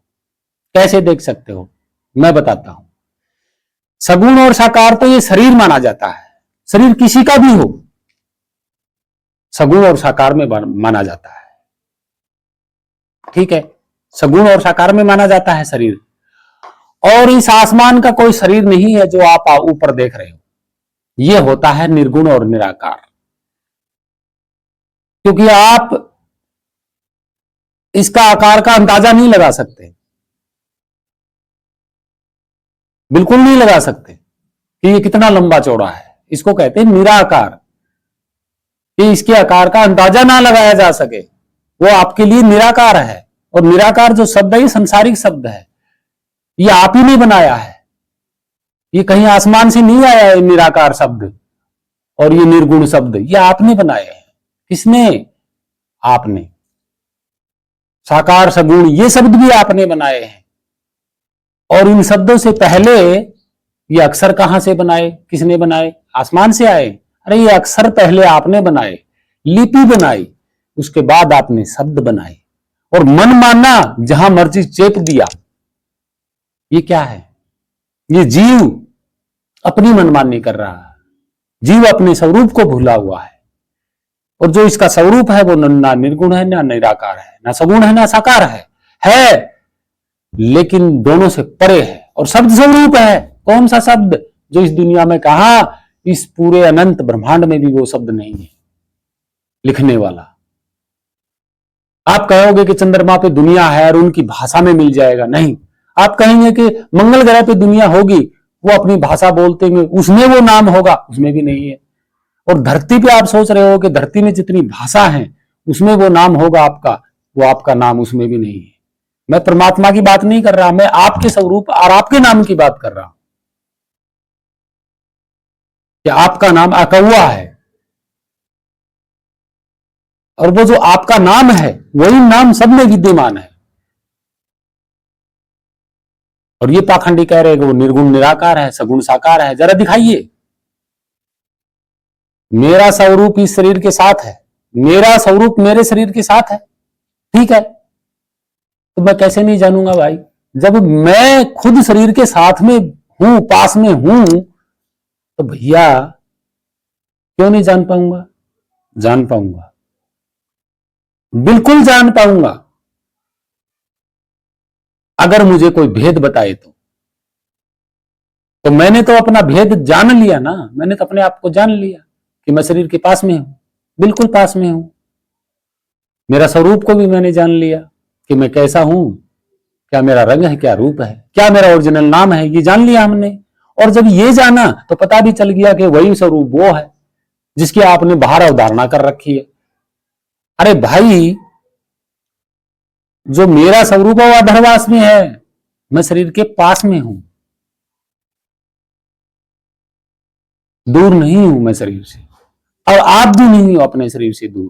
कैसे देख सकते हो? मैं बताता हूं। सगुण और साकार तो ये शरीर माना जाता है, शरीर किसी का भी हो सगुण और साकार में माना जाता है। ठीक है, सगुण और साकार में माना जाता है शरीर। और इस आसमान का कोई शरीर नहीं है जो आप ऊपर देख रहे हो, ये होता है निर्गुण और निराकार। क्योंकि आप इसका आकार का अंदाजा नहीं लगा सकते, बिल्कुल नहीं लगा सकते कि ये कितना लंबा चौड़ा है। इसको कहते हैं निराकार, कि इसके आकार का अंदाजा ना लगाया जा सके, वो आपके लिए निराकार है। और निराकार जो शब्द है ये संसारिक शब्द है, ये आप ही ने बनाया है, ये कहीं आसमान से नहीं आया है निराकार शब्द और ये निर्गुण शब्द, ये आपने बनाए हैं। किसने? आपने। साकार, सगुण, ये शब्द भी आपने बनाए हैं। और इन शब्दों से पहले ये अक्षर कहां से बनाए? किसने बनाए? आसमान से आए? अरे ये अक्षर पहले आपने बनाए, लिपि बनाई, उसके बाद आपने शब्द बनाए, और मन माना जहां मर्जी चेप दिया। ये क्या है? ये जीव अपनी मनमानी कर रहा है, जीव अपने स्वरूप को भूला हुआ है। और जो इसका स्वरूप है वो ना निर्गुण है, ना निराकार है, ना सगुण है, ना साकार है लेकिन दोनों से परे है और शब्द स्वरूप है। कौन सा शब्द? जो इस दुनिया में कहा, इस पूरे अनंत ब्रह्मांड में भी वो शब्द नहीं है लिखने वाला। आप कहोगे कि चंद्रमा पे दुनिया है और उनकी भाषा में मिल जाएगा, नहीं। आप कहेंगे कि मंगल ग्रह पे दुनिया होगी, वो अपनी भाषा बोलते हुए उसमें वो नाम होगा, उसमें भी नहीं है। और धरती पे आप सोच रहे हो कि धरती में जितनी भाषा है उसमें वो नाम होगा आपका, वो आपका नाम उसमें भी नहीं है। मैं परमात्मा की बात नहीं कर रहा, मैं आपके स्वरूप और आपके नाम की बात कर रहा हूं कि आपका नाम अकौआ है, और वो जो आपका नाम है वही नाम सब में विद्यमान है। और ये पाखंडी कह रहे हैं कि वो निर्गुण निराकार है, सगुण साकार है। जरा दिखाइए। मेरा स्वरूप इस शरीर के साथ है, मेरा स्वरूप मेरे शरीर के साथ है, ठीक है, तो मैं कैसे नहीं जानूंगा भाई? जब मैं खुद शरीर के साथ में हूं, पास में हूं, तो भैया क्यों नहीं जान पाऊंगा? जान पाऊंगा, बिल्कुल जान पाऊंगा। अगर मुझे कोई भेद बताए तो मैंने तो अपना भेद जान लिया ना, मैंने तो अपने आप को जान लिया कि मैं शरीर के पास में हूं, बिल्कुल पास में हूं। मेरा स्वरूप को भी मैंने जान लिया कि मैं कैसा हूं, क्या मेरा रंग है, क्या रूप है, क्या मेरा ओरिजिनल नाम है, ये जान लिया हमने। और जब ये जाना तो पता भी चल गया कि वही स्वरूप वो है जिसकी आपने बाहर अवधारणा कर रखी है। अरे भाई, जो मेरा स्वरूप है वो अधरवास में है, मैं शरीर के पास में हूं, दूर नहीं हूं मैं शरीर से, और आप भी नहीं हो अपने शरीर से दूर।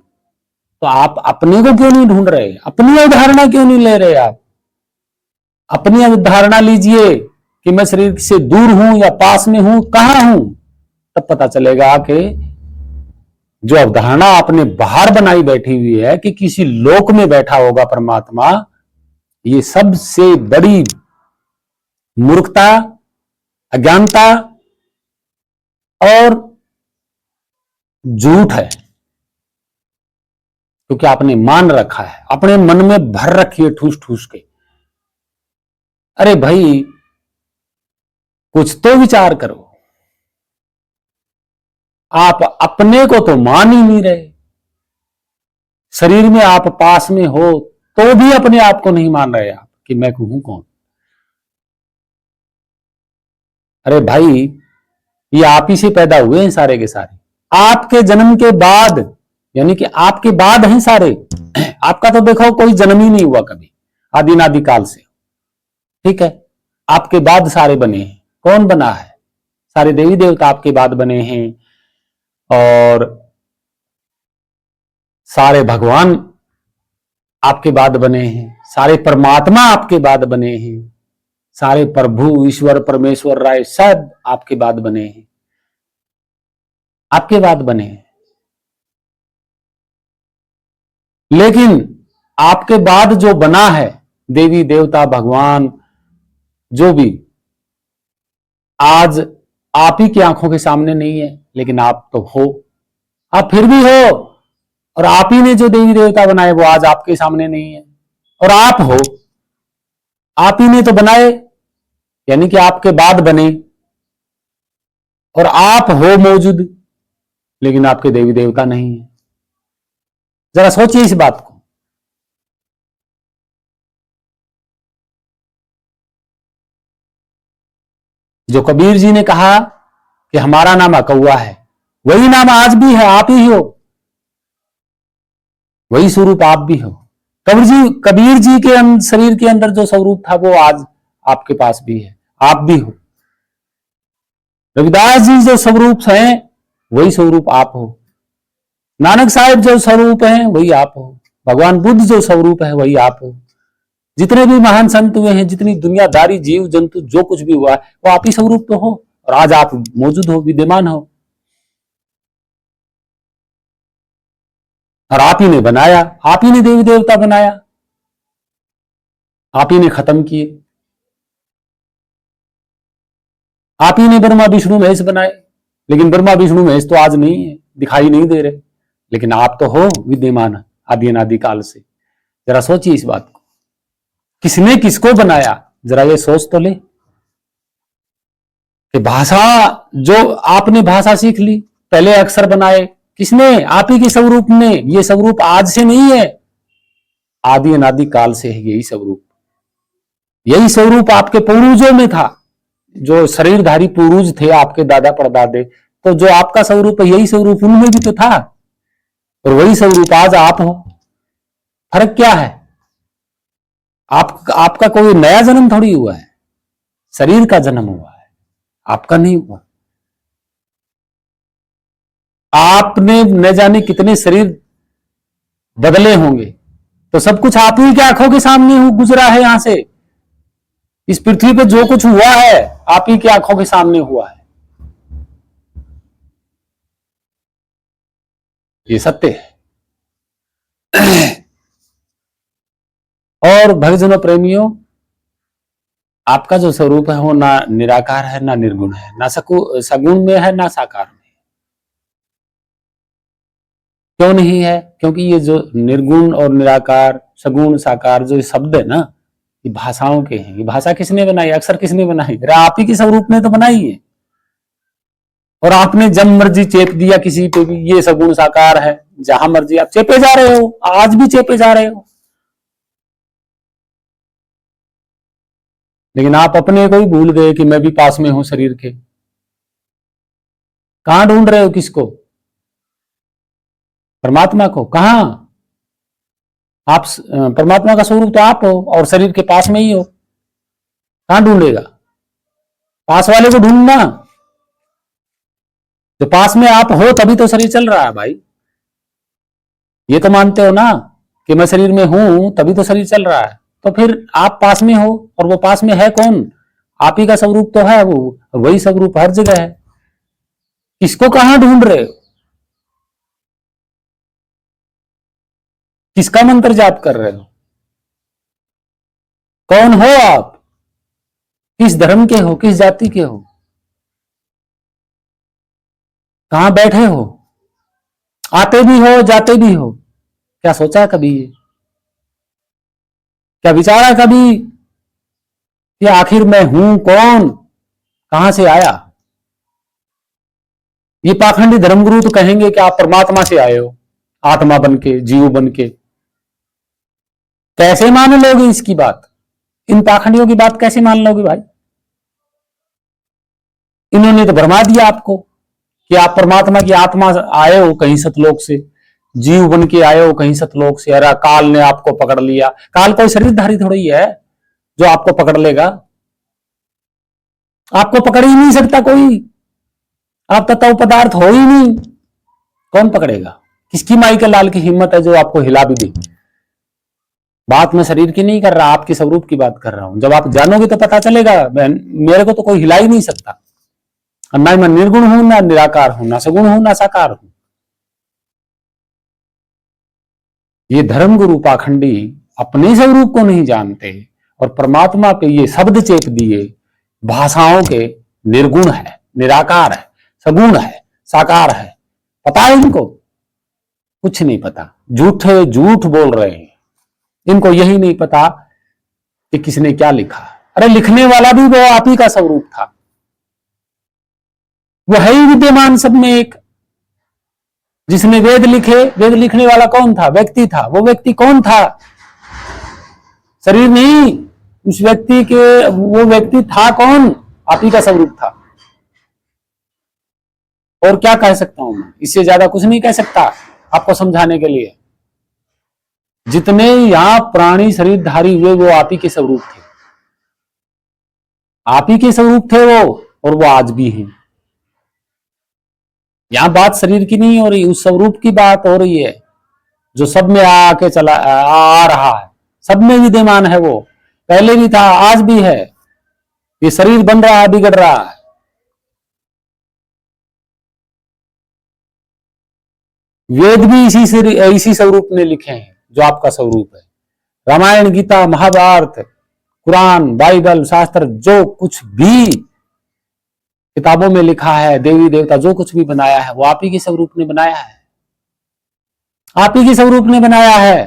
तो आप अपने को क्यों नहीं ढूंढ रहे? अपनी अवधारणा क्यों नहीं ले रहे? आप अपनी अवधारणा लीजिए कि मैं शरीर से दूर हूं या पास में हूं, कहां हूं, तब पता चलेगा कि जो अवधारणा आपने बाहर बनाई बैठी हुई है कि किसी लोक में बैठा होगा परमात्मा, ये सबसे बड़ी मूर्खता, अज्ञानता और झूठ है, क्योंकि आपने मान रखा है, अपने मन में भर रखी है ठूस ठूस के। अरे भाई, कुछ तो विचार करो। आप अपने को तो मान ही नहीं रहे, शरीर में आप पास में हो तो भी अपने आप को नहीं मान रहे आप कि मैं हूं कौन। अरे भाई, ये आप ही से पैदा हुए हैं सारे के सारे, आपके जन्म के बाद, यानी कि आपके बाद हैं सारे। आपका तो देखो कोई जन्म ही नहीं हुआ कभी, आदिनादि काल से, ठीक है, आपके बाद सारे बने हैं। कौन बना है? सारे देवी देवता आपके बाद बने हैं, और सारे भगवान आपके बाद बने हैं, सारे परमात्मा आपके बाद बने हैं, सारे प्रभु ईश्वर परमेश्वर राय सब आपके बाद बने हैं, आपके बाद बने हैं। लेकिन आपके बाद जो बना है, देवी देवता भगवान जो भी, आज आप ही की आंखों के सामने नहीं है, लेकिन आप तो हो, आप फिर भी हो। और आप ही ने जो देवी देवता बनाए वो आज आपके सामने नहीं है, और आप हो, आप ही ने तो बनाए, यानी कि आपके बाद बने, और आप हो मौजूद, लेकिन आपके देवी देवता नहीं है। जरा सोचिए इस बात को। जो कबीर जी ने कहा कि हमारा नाम अकौआ है, वही नाम आज भी है, आप ही हो, वही स्वरूप आप भी हो। कबीर जी के शरीर के अंदर जो स्वरूप था वो आज आपके पास भी है, आप भी हो। रविदास जी जो स्वरूप हैं वही स्वरूप आप हो, नानक साहब जो स्वरूप हैं वही आप हो, भगवान बुद्ध जो स्वरूप है वही आप हो। जितने भी महान संत हुए हैं, जितनी दुनियादारी जीव जंतु जो कुछ भी हुआ है वो आप ही स्वरूप तो हो, और आज आप मौजूद हो, विद्यमान हो, और आप ही ने बनाया, आप ही ने देवी देवता बनाया, आप ही ने खत्म किए, आप ही ने ब्रह्मा विष्णु महेश बनाए। लेकिन ब्रह्मा विष्णु महेश तो आज नहीं है, दिखाई नहीं दे रहे, लेकिन आप तो हो विद्यमान आदि अनादि काल से। जरा सोचिए इस बात को, किसने किसको बनाया? जरा ये सोच तो ले कि भाषा, जो आपने भाषा सीख ली, पहले अक्षर बनाए, किसने? आप ही के स्वरूप ने। ये स्वरूप आज से नहीं है, आदि अनादि काल से है यही स्वरूप। यही स्वरूप आपके पूर्वजों में था, जो शरीरधारी पूर्वज थे आपके दादा परदादे, तो जो आपका स्वरूप है यही स्वरूप उनमें भी तो था, और वही स्वरूप आज आप हो। फर्क क्या है? आपका कोई नया जन्म थोड़ी हुआ है, शरीर का जन्म हुआ है, आपका नहीं हुआ। आपने न जाने कितने शरीर बदले होंगे, तो सब कुछ आप ही की आंखों के सामने गुजरा है। यहां से इस पृथ्वी पे जो कुछ हुआ है आप ही की आंखों के सामने हुआ है। ये सत्य है। और भक्तजनों प्रेमियों, आपका जो स्वरूप है वो ना निराकार है ना निर्गुण है, ना सगुण में है ना साकार में। क्यों नहीं है? क्योंकि ये जो निर्गुण और निराकार, सगुण, साकार जो शब्द है ना, ये भाषाओं के हैं। ये भाषा किसने बनाई? अक्षर किसने बनाई? अरे आप ही के स्वरूप ने तो बनाई है। और आपने जब मर्जी चेप दिया किसी पे भी, ये सगुण साकार है, जहां मर्जी आप चेपे जा रहे हो, आज भी चेपे जा रहे हो। लेकिन आप अपने को ही भूल गए कि मैं भी पास में हूं शरीर के। कहां ढूंढ रहे हो? किसको? परमात्मा को। कहां? आप परमात्मा का स्वरूप तो आप हो और शरीर के पास में ही हो। कहां ढूंढेगा? पास वाले को ढूंढना। जो पास में आप हो तभी तो शरीर चल रहा है भाई। ये तो मानते हो ना कि मैं शरीर में हूं तभी तो शरीर चल रहा है। तो फिर आप पास में हो, और वो पास में है कौन? आप ही का स्वरूप तो है वो, और वही स्वरूप हर जगह है। किसको कहां ढूंढ रहे हो? किसका मंत्र जाप कर रहे हो? कौन हो आप? किस धर्म के हो? किस जाति के हो? कहां बैठे हो? आते भी हो जाते भी हो? क्या सोचा कभी? ये क्या विचारा कभी कि आखिर मैं हूं कौन? कहां से आया? ये पाखंडी धर्मगुरु तो कहेंगे कि आप परमात्मा से आए हो, आत्मा बनके, जीव बनके। कैसे मान लोगे इसकी बात? इन पाखंडियों की बात कैसे मान लोगे भाई? इन्होंने तो भरमा दिया आपको कि आप परमात्मा की आत्मा आए हो कहीं सतलोक से, जीव बन के आए हो कहीं सतलोक से। अरे काल ने आपको पकड़ लिया। काल कोई शरीरधारी थोड़ी है जो आपको पकड़ लेगा। आपको पकड़ ही नहीं सकता कोई। आप तत्व पदार्थ हो ही नहीं। कौन पकड़ेगा? किसकी माई के लाल की हिम्मत है जो आपको हिला भी दे? बात मैं शरीर की नहीं कर रहा, आपके स्वरूप की बात कर रहा हूं। जब आप जानोगे तो पता चलेगा। मेरे को तो कोई हिला ही नहीं सकता। ना मैं निर्गुण हूं, ना निराकार हूं, ना सगुण हूं, ना साकार हूं। ये धर्मगुरु पाखंडी अपने स्वरूप को नहीं जानते और परमात्मा पे ये शब्द चेप दिए भाषाओं के। निर्गुण है, निराकार है, सगुण है, साकार है। पता है इनको? कुछ नहीं पता। झूठ बोल रहे हैं। इनको यही नहीं पता कि किसने क्या लिखा। अरे लिखने वाला भी वो आप ही का स्वरूप था। वो है ही विद्यमान सब में एक। जिसने वेद लिखे, वेद लिखने वाला कौन था? व्यक्ति था। वो व्यक्ति कौन था? शरीर नहीं। उस व्यक्ति के, वो व्यक्ति था कौन? आप ही का स्वरूप था। और क्या कह सकता हूं मैं? इससे ज्यादा कुछ नहीं कह सकता आपको समझाने के लिए। जितने यहां प्राणी शरीरधारी हुए वो आप ही के स्वरूप थे। आप ही के स्वरूप थे वो, और वो आज भी हैं। यहां बात शरीर की नहीं हो रही, उस स्वरूप की बात हो रही है जो सब में आके चला आ रहा है। सब में विद्यमान है वो। पहले भी था, आज भी है। ये शरीर बन रहा है, बिगड़ रहा है। वेद भी इसी स्वरूप में लिखे हैं जो आपका स्वरूप है। रामायण, गीता, महाभारत, कुरान, बाइबल, शास्त्र, जो कुछ भी किताबों में लिखा है, देवी देवता जो कुछ भी बनाया है वो आप ही के स्वरूप ने बनाया है। आप ही के स्वरूप ने बनाया है।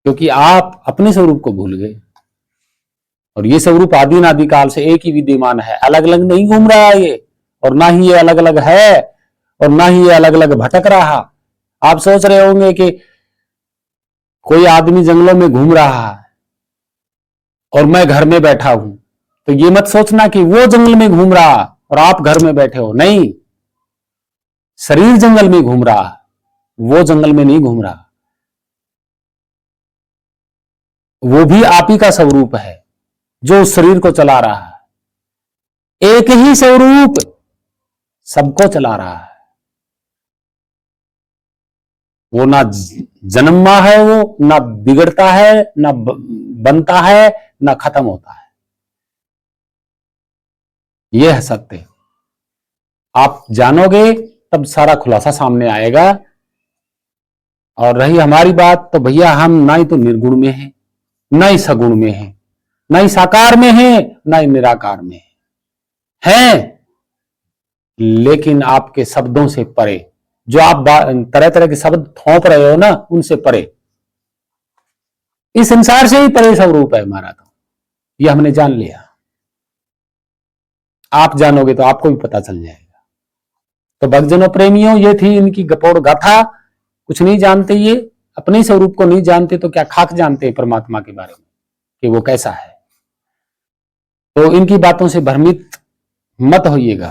क्योंकि आप अपने स्वरूप को भूल गए। और ये स्वरूप आदि अनादि काल से एक ही विद्यमान है। अलग अलग नहीं घूम रहा है ये, और ना ही ये अलग अलग है, और ना ही ये अलग अलग भटक रहा। आप सोच रहे होंगे कि कोई आदमी जंगलों में घूम रहा है और मैं घर में बैठा हूं, तो ये मत सोचना कि वो जंगल में घूम रहा और आप घर में बैठे हो। नहीं, शरीर जंगल में घूम रहा है, वो जंगल में नहीं घूम रहा। वो भी आप ही का स्वरूप है जो उस शरीर को चला रहा है। एक ही स्वरूप सबको चला रहा है। वो ना जन्मा है, वो ना बिगड़ता है, ना बनता है, ना खत्म होता है। यह है सत्य। आप जानोगे तब सारा खुलासा सामने आएगा। और रही हमारी बात, तो भैया हम ना ही तो निर्गुण में हैं, ना ही सगुण में हैं, ना ही साकार में हैं, ना ही निराकार में हैं, लेकिन आपके शब्दों से परे, जो आप तरह तरह के शब्द थोप रहे हो ना, उनसे परे, इस संसार से ही परे स्वरूप है हमारा। तो ये हमने जान लिया। आप जानोगे तो आपको भी पता चल जाएगा। तो भक्तजनों प्रेमियों, ये थी इनकी गपोड़ गाथा। कुछ नहीं जानते, ये अपने स्वरूप को नहीं जानते तो क्या खाक जानते हैं परमात्मा के बारे में कि वो कैसा है। तो इनकी बातों से भ्रमित मत होइएगा।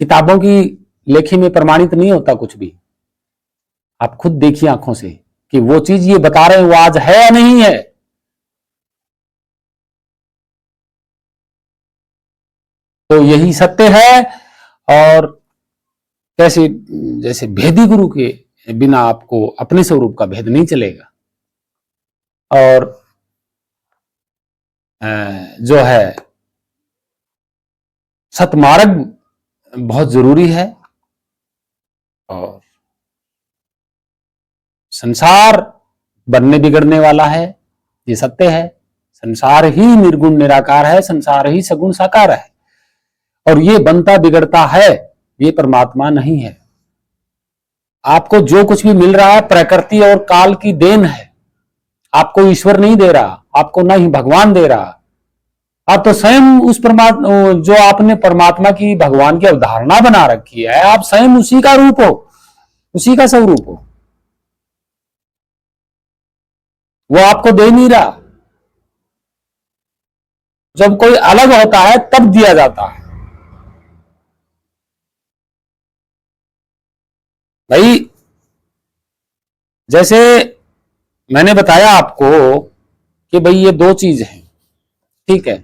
किताबों की लेखी में प्रमाणित नहीं होता कुछ भी। आप खुद देखिए आंखों से कि वो चीज ये बता रहे हैं वो आज है या नहीं है। तो यही सत्य है। और कैसे, जैसे भेदी गुरु के बिना आपको अपने स्वरूप का भेद नहीं चलेगा। और जो है सतमार्ग बहुत जरूरी है। और संसार बनने बिगड़ने वाला है, ये सत्य है। संसार ही निर्गुण निराकार है, संसार ही सगुण साकार है। और ये बनता बिगड़ता है, ये परमात्मा नहीं है। आपको जो कुछ भी मिल रहा है प्रकृति और काल की देन है। आपको ईश्वर नहीं दे रहा, आपको ना ही भगवान दे रहा। आप तो स्वयं उस परमात्मा, जो आपने परमात्मा की भगवान की अवधारणा बना रखी है, आप स्वयं उसी का रूप हो, उसी का स्वरूप हो। वो आपको दे नहीं रहा। जब कोई अलग होता है तब दिया जाता है। भाई जैसे मैंने बताया आपको कि भाई ये दो चीज है, ठीक है,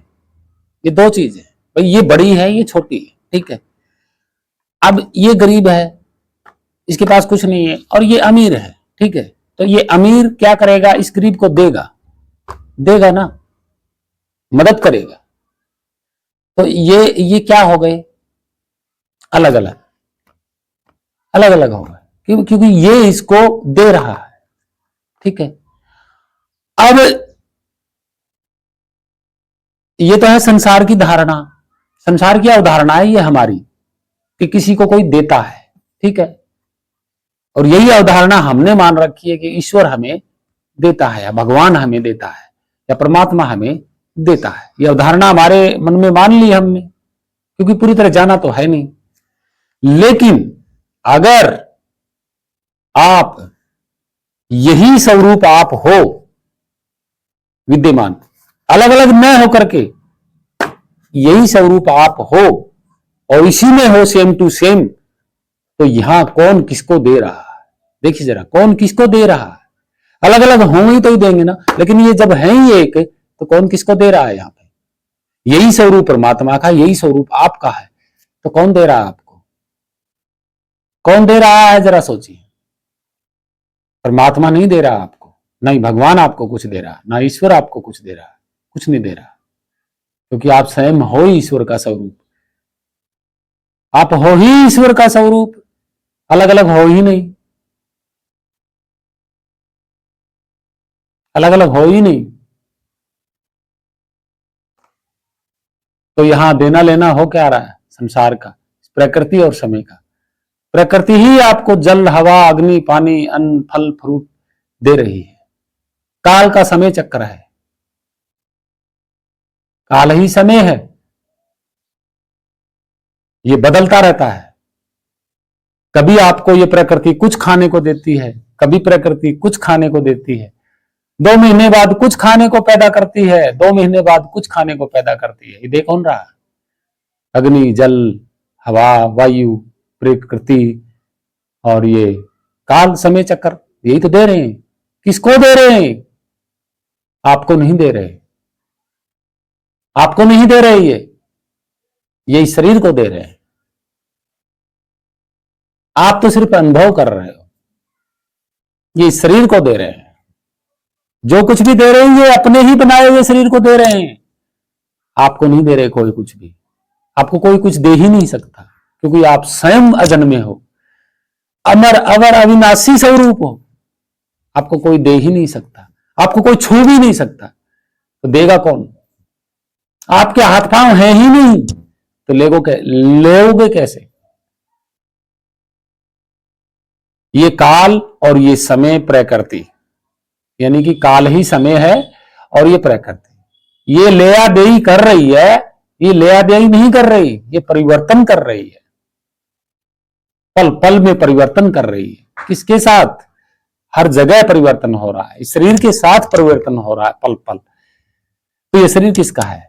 ये दो चीज है भाई, ये बड़ी है, ये छोटी है, ठीक है। अब ये गरीब है, इसके पास कुछ नहीं है, और ये अमीर है, ठीक है। तो ये अमीर क्या करेगा, इस गरीब को देगा ना, मदद करेगा। तो ये क्या हो गए, अलग अलग हो गए, क्योंकि ये इसको दे रहा है, ठीक है। अब ये तो है संसार की धारणा, संसार की अवधारणा है ये हमारी, कि किसी को कोई देता है, ठीक है। और यही अवधारणा हमने मान रखी है कि ईश्वर हमें देता है, या भगवान हमें देता है, या परमात्मा हमें देता है। यह अवधारणा हमारे मन में मान ली हमने, क्योंकि पूरी तरह जाना तो है नहीं। लेकिन अगर आप यही स्वरूप आप हो विद्यमान, अलग अलग न हो करके यही स्वरूप आप हो और इसी में हो सेम टू सेम, तो यहां कौन किसको दे रहा है, देखिए जरा, कौन किसको दे रहा है। अलग अलग होंगे तो ही देंगे ना, लेकिन ये जब है ही एक, तो कौन किसको दे रहा है। यहां पे यही स्वरूप परमात्मा का, यही स्वरूप आपका है, तो कौन दे रहा है आपको, कौन दे रहा है, जरा सोचिए। परमात्मा नहीं दे रहा आपको, ना ही भगवान आपको कुछ दे रहा, ना ईश्वर आपको कुछ दे रहा, कुछ नहीं दे रहा, क्योंकि आप स्वयं हो ही ईश्वर का स्वरूप। आप हो ही ईश्वर का स्वरूप, अलग अलग हो ही नहीं, अलग अलग हो ही नहीं। तो यहां देना लेना हो क्या रहा है संसार का, प्रकृति और समय का। प्रकृति ही आपको जल, हवा, अग्नि, पानी, अन्न, फल, फ्रूट दे रही है। काल का समय चक्र है, काल ही समय है, ये बदलता रहता है। कभी आपको ये प्रकृति कुछ खाने को देती है, कभी प्रकृति कुछ खाने को देती है, 2 महीने बाद कुछ खाने को पैदा करती है, 2 महीने बाद कुछ खाने को पैदा करती है। ये देख कौन रहा है, अग्नि, जल, हवा, वायु, प्रकृति और ये काल, समय चक्र, यही तो दे रहे हैं। किसको दे रहे हैं? आपको नहीं दे रहे, आपको नहीं दे रहे, ये इस शरीर को दे रहे हैं। आप तो सिर्फ अनुभव कर रहे हो, ये इस शरीर को दे रहे हैं। जो कुछ भी दे रहे हैं ये अपने ही बनाए हुए शरीर को दे रहे हैं, आपको नहीं दे रहे कोई कुछ भी। आपको कोई कुछ दे ही नहीं सकता, क्योंकि आप स्वयं अजन्मे हो, अमर अवर अविनाशी स्वरूप हो। आपको कोई दे ही नहीं सकता, आपको कोई छू भी नहीं सकता, तो देगा कौन? आपके हाथ पांव है ही नहीं, तो लोगे कैसे? ये काल और ये समय प्रकृति, यानी कि काल ही समय है और ये प्रकृति, ये लेया देई कर रही है। ये लेया देई नहीं कर रही, ये परिवर्तन कर रही है, पल पल में परिवर्तन कर रही है। किसके साथ? हर जगह परिवर्तन हो रहा है, इस शरीर के साथ परिवर्तन हो रहा है पल पल। तो ये शरीर किसका है?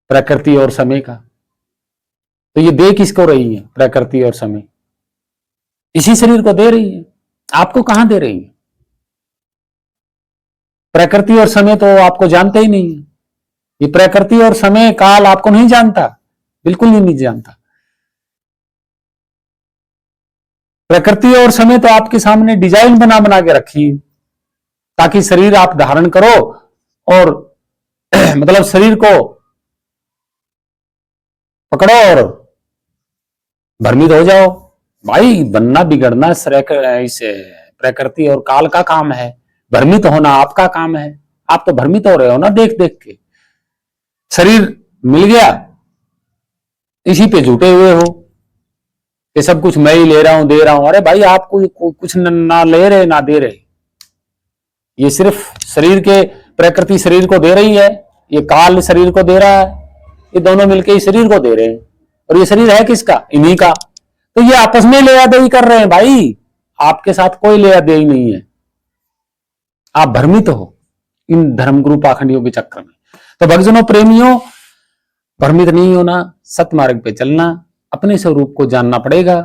प्रकृति और समय का। तो ये दे किसको रही है? प्रकृति और समय इसी शरीर को दे रही है। आपको कहां दे रही है? प्रकृति और समय तो आपको जानते ही नहीं है। ये प्रकृति और समय काल आपको नहीं जानता, बिल्कुल ही नहीं जानता। प्रकृति और समय तो आपके सामने डिजाइन बना बना के रखी है, ताकि शरीर आप धारण करो और मतलब शरीर को पकड़ो और भ्रमित हो जाओ। भाई बनना बिगड़ना इस प्रकृति और काल का काम है, भ्रमित होना आपका काम है। आप तो भ्रमित हो रहे हो ना देख देख के। शरीर मिल गया, इसी पे जुटे हुए हो कि सब कुछ मैं ही ले रहा हूं, दे रहा हूं। अरे भाई आपको कुछ ना ले रहे ना दे रहे, ये सिर्फ शरीर के प्रकृति शरीर को दे रही है, ये काल शरीर को दे रहा है, ये दोनों मिलके इस शरीर को दे रहे हैं। और ये शरीर है किसका? इन्हीं का। तो ये आपस में लेया देई कर रहे हैं भाई, आपके साथ कोई लेया देई नहीं है। आप भ्रमित हो इन धर्मगुरु पाखंडियों के चक्कर में। तो भक्तजनों प्रेमियों, भ्रमित नहीं होना, सत्य मार्ग पे चलना, अपने स्वरूप को जानना पड़ेगा,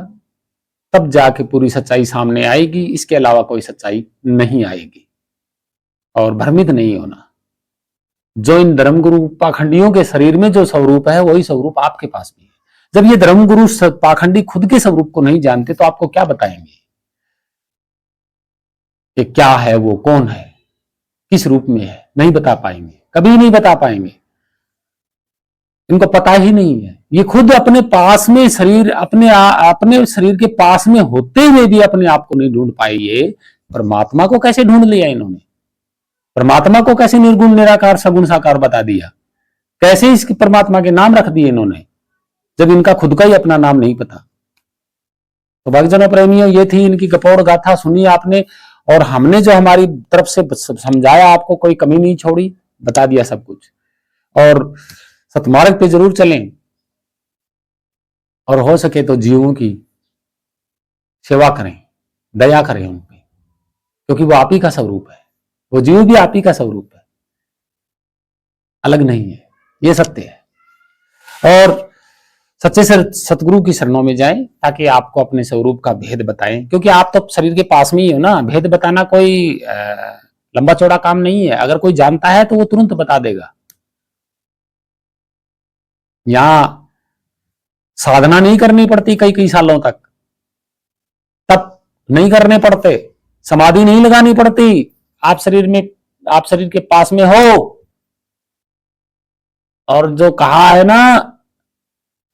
तब जाके पूरी सच्चाई सामने आएगी। इसके अलावा कोई सच्चाई नहीं आएगी। और भ्रमित नहीं होना। जो इन धर्मगुरु पाखंडियों के शरीर में जो स्वरूप है वही स्वरूप आपके पास भी है। जब ये धर्मगुरु पाखंडी खुद के स्वरूप को नहीं जानते तो आपको क्या बताएंगे कि क्या है, वो कौन है, किस रूप में है? नहीं बता पाएंगे, कभी नहीं बता पाएंगे। इनको पता ही नहीं है। ये खुद अपने पास में शरीर, अपने शरीर के पास में होते हुए भी अपने आप को नहीं ढूंढ पाए। ये परमात्मा को कैसे ढूंढ लिया इन्होंने? परमात्मा को कैसे निर्गुण निराकार सगुण साकार बता दिया? कैसे इस परमात्मा के नाम रख दिए इन्होंने, जब इनका खुद का ही अपना नाम नहीं पता। तो भक्तजनों प्रेमियों, ये थी इनकी गपोड़ गाथा, सुनी आपने। और हमने जो हमारी तरफ से समझाया, आपको कोई कमी नहीं छोड़ी, बता दिया सब कुछ। और सतमार्ग पे जरूर चलें और हो सके तो जीवों की सेवा करें, दया करें उन पे, क्योंकि वो आप ही का स्वरूप है, वो जीव भी आप ही का स्वरूप है, अलग नहीं है। ये सत्य है। और सच्चे सतगुरु की शरणों में जाएं, ताकि आपको अपने स्वरूप का भेद बताएं, क्योंकि आप तो शरीर के पास में ही हो ना। भेद बताना कोई लंबा चौड़ा काम नहीं है। अगर कोई जानता है तो वो तुरंत बता देगा। यहां साधना नहीं करनी पड़ती कई कई सालों तक, तप नहीं करने पड़ते, समाधि नहीं लगानी पड़ती। आप शरीर के पास में हो। और जो कहा है ना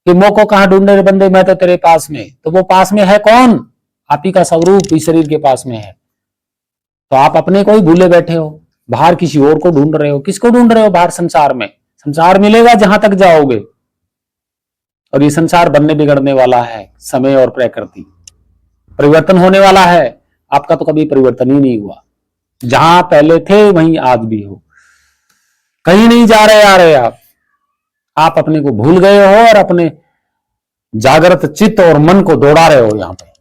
कि मोह को कहां ढूंढे रे बंदे, मैं तो तेरे पास में, तो वो पास में है कौन? आप ही का स्वरूप इस शरीर के पास में है। तो आप अपने को ही भूले बैठे हो, बाहर किसी और को ढूंढ रहे हो। किसको ढूंढ रहे हो बाहर? संसार में। संसार मिलेगा जहां तक जाओगे। और ये संसार बनने बिगड़ने वाला है, समय और प्रकृति परिवर्तन होने वाला है। आपका तो कभी परिवर्तन ही नहीं हुआ। जहां पहले थे वहीं आज भी हो, कहीं नहीं जा रहे आ रहे। आप अपने को भूल गए हो और अपने जागृत चित्त और मन को दौड़ा रहे हो यहां पे,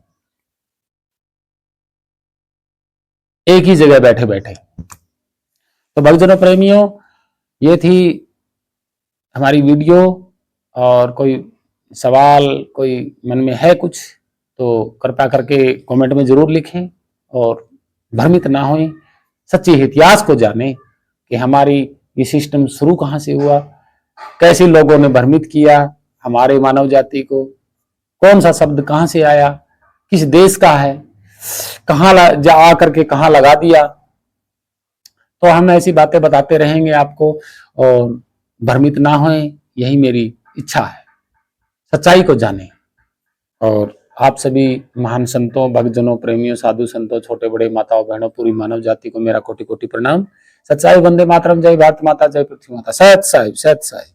एक ही जगह बैठे बैठे। तो भक्तजनों प्रेमियों, ये थी हमारी वीडियो और कोई सवाल कोई मन में है कुछ तो कृपया करके कमेंट में जरूर लिखें और भ्रमित ना हों, सच्चे इतिहास को जानें कि हमारी ये सिस्टम शुरू कहाँ से हुआ, कैसे लोगों ने भ्रमित किया हमारे मानव जाति को, कौन सा शब्द कहाँ से आया, किस देश का है, कहाँ जा आकर के कहाँ लगा दिया। तो हम ऐसी बातें बताते रहेंगे आपको और भ्रमित ना हों, यही मेरी इच्छा है, सच्चाई को जानें। और आप सभी महान संतों, भक्तजनों, प्रेमियों, साधु संतों, छोटे बड़े, माताओं बहनों, पूरी मानव जाति को मेरा कोटि कोटि प्रणाम। सच्चाई, वंदे मातरम, जय भारत माता, जय पृथ्वी माता, सत साहिब, सत साहिब।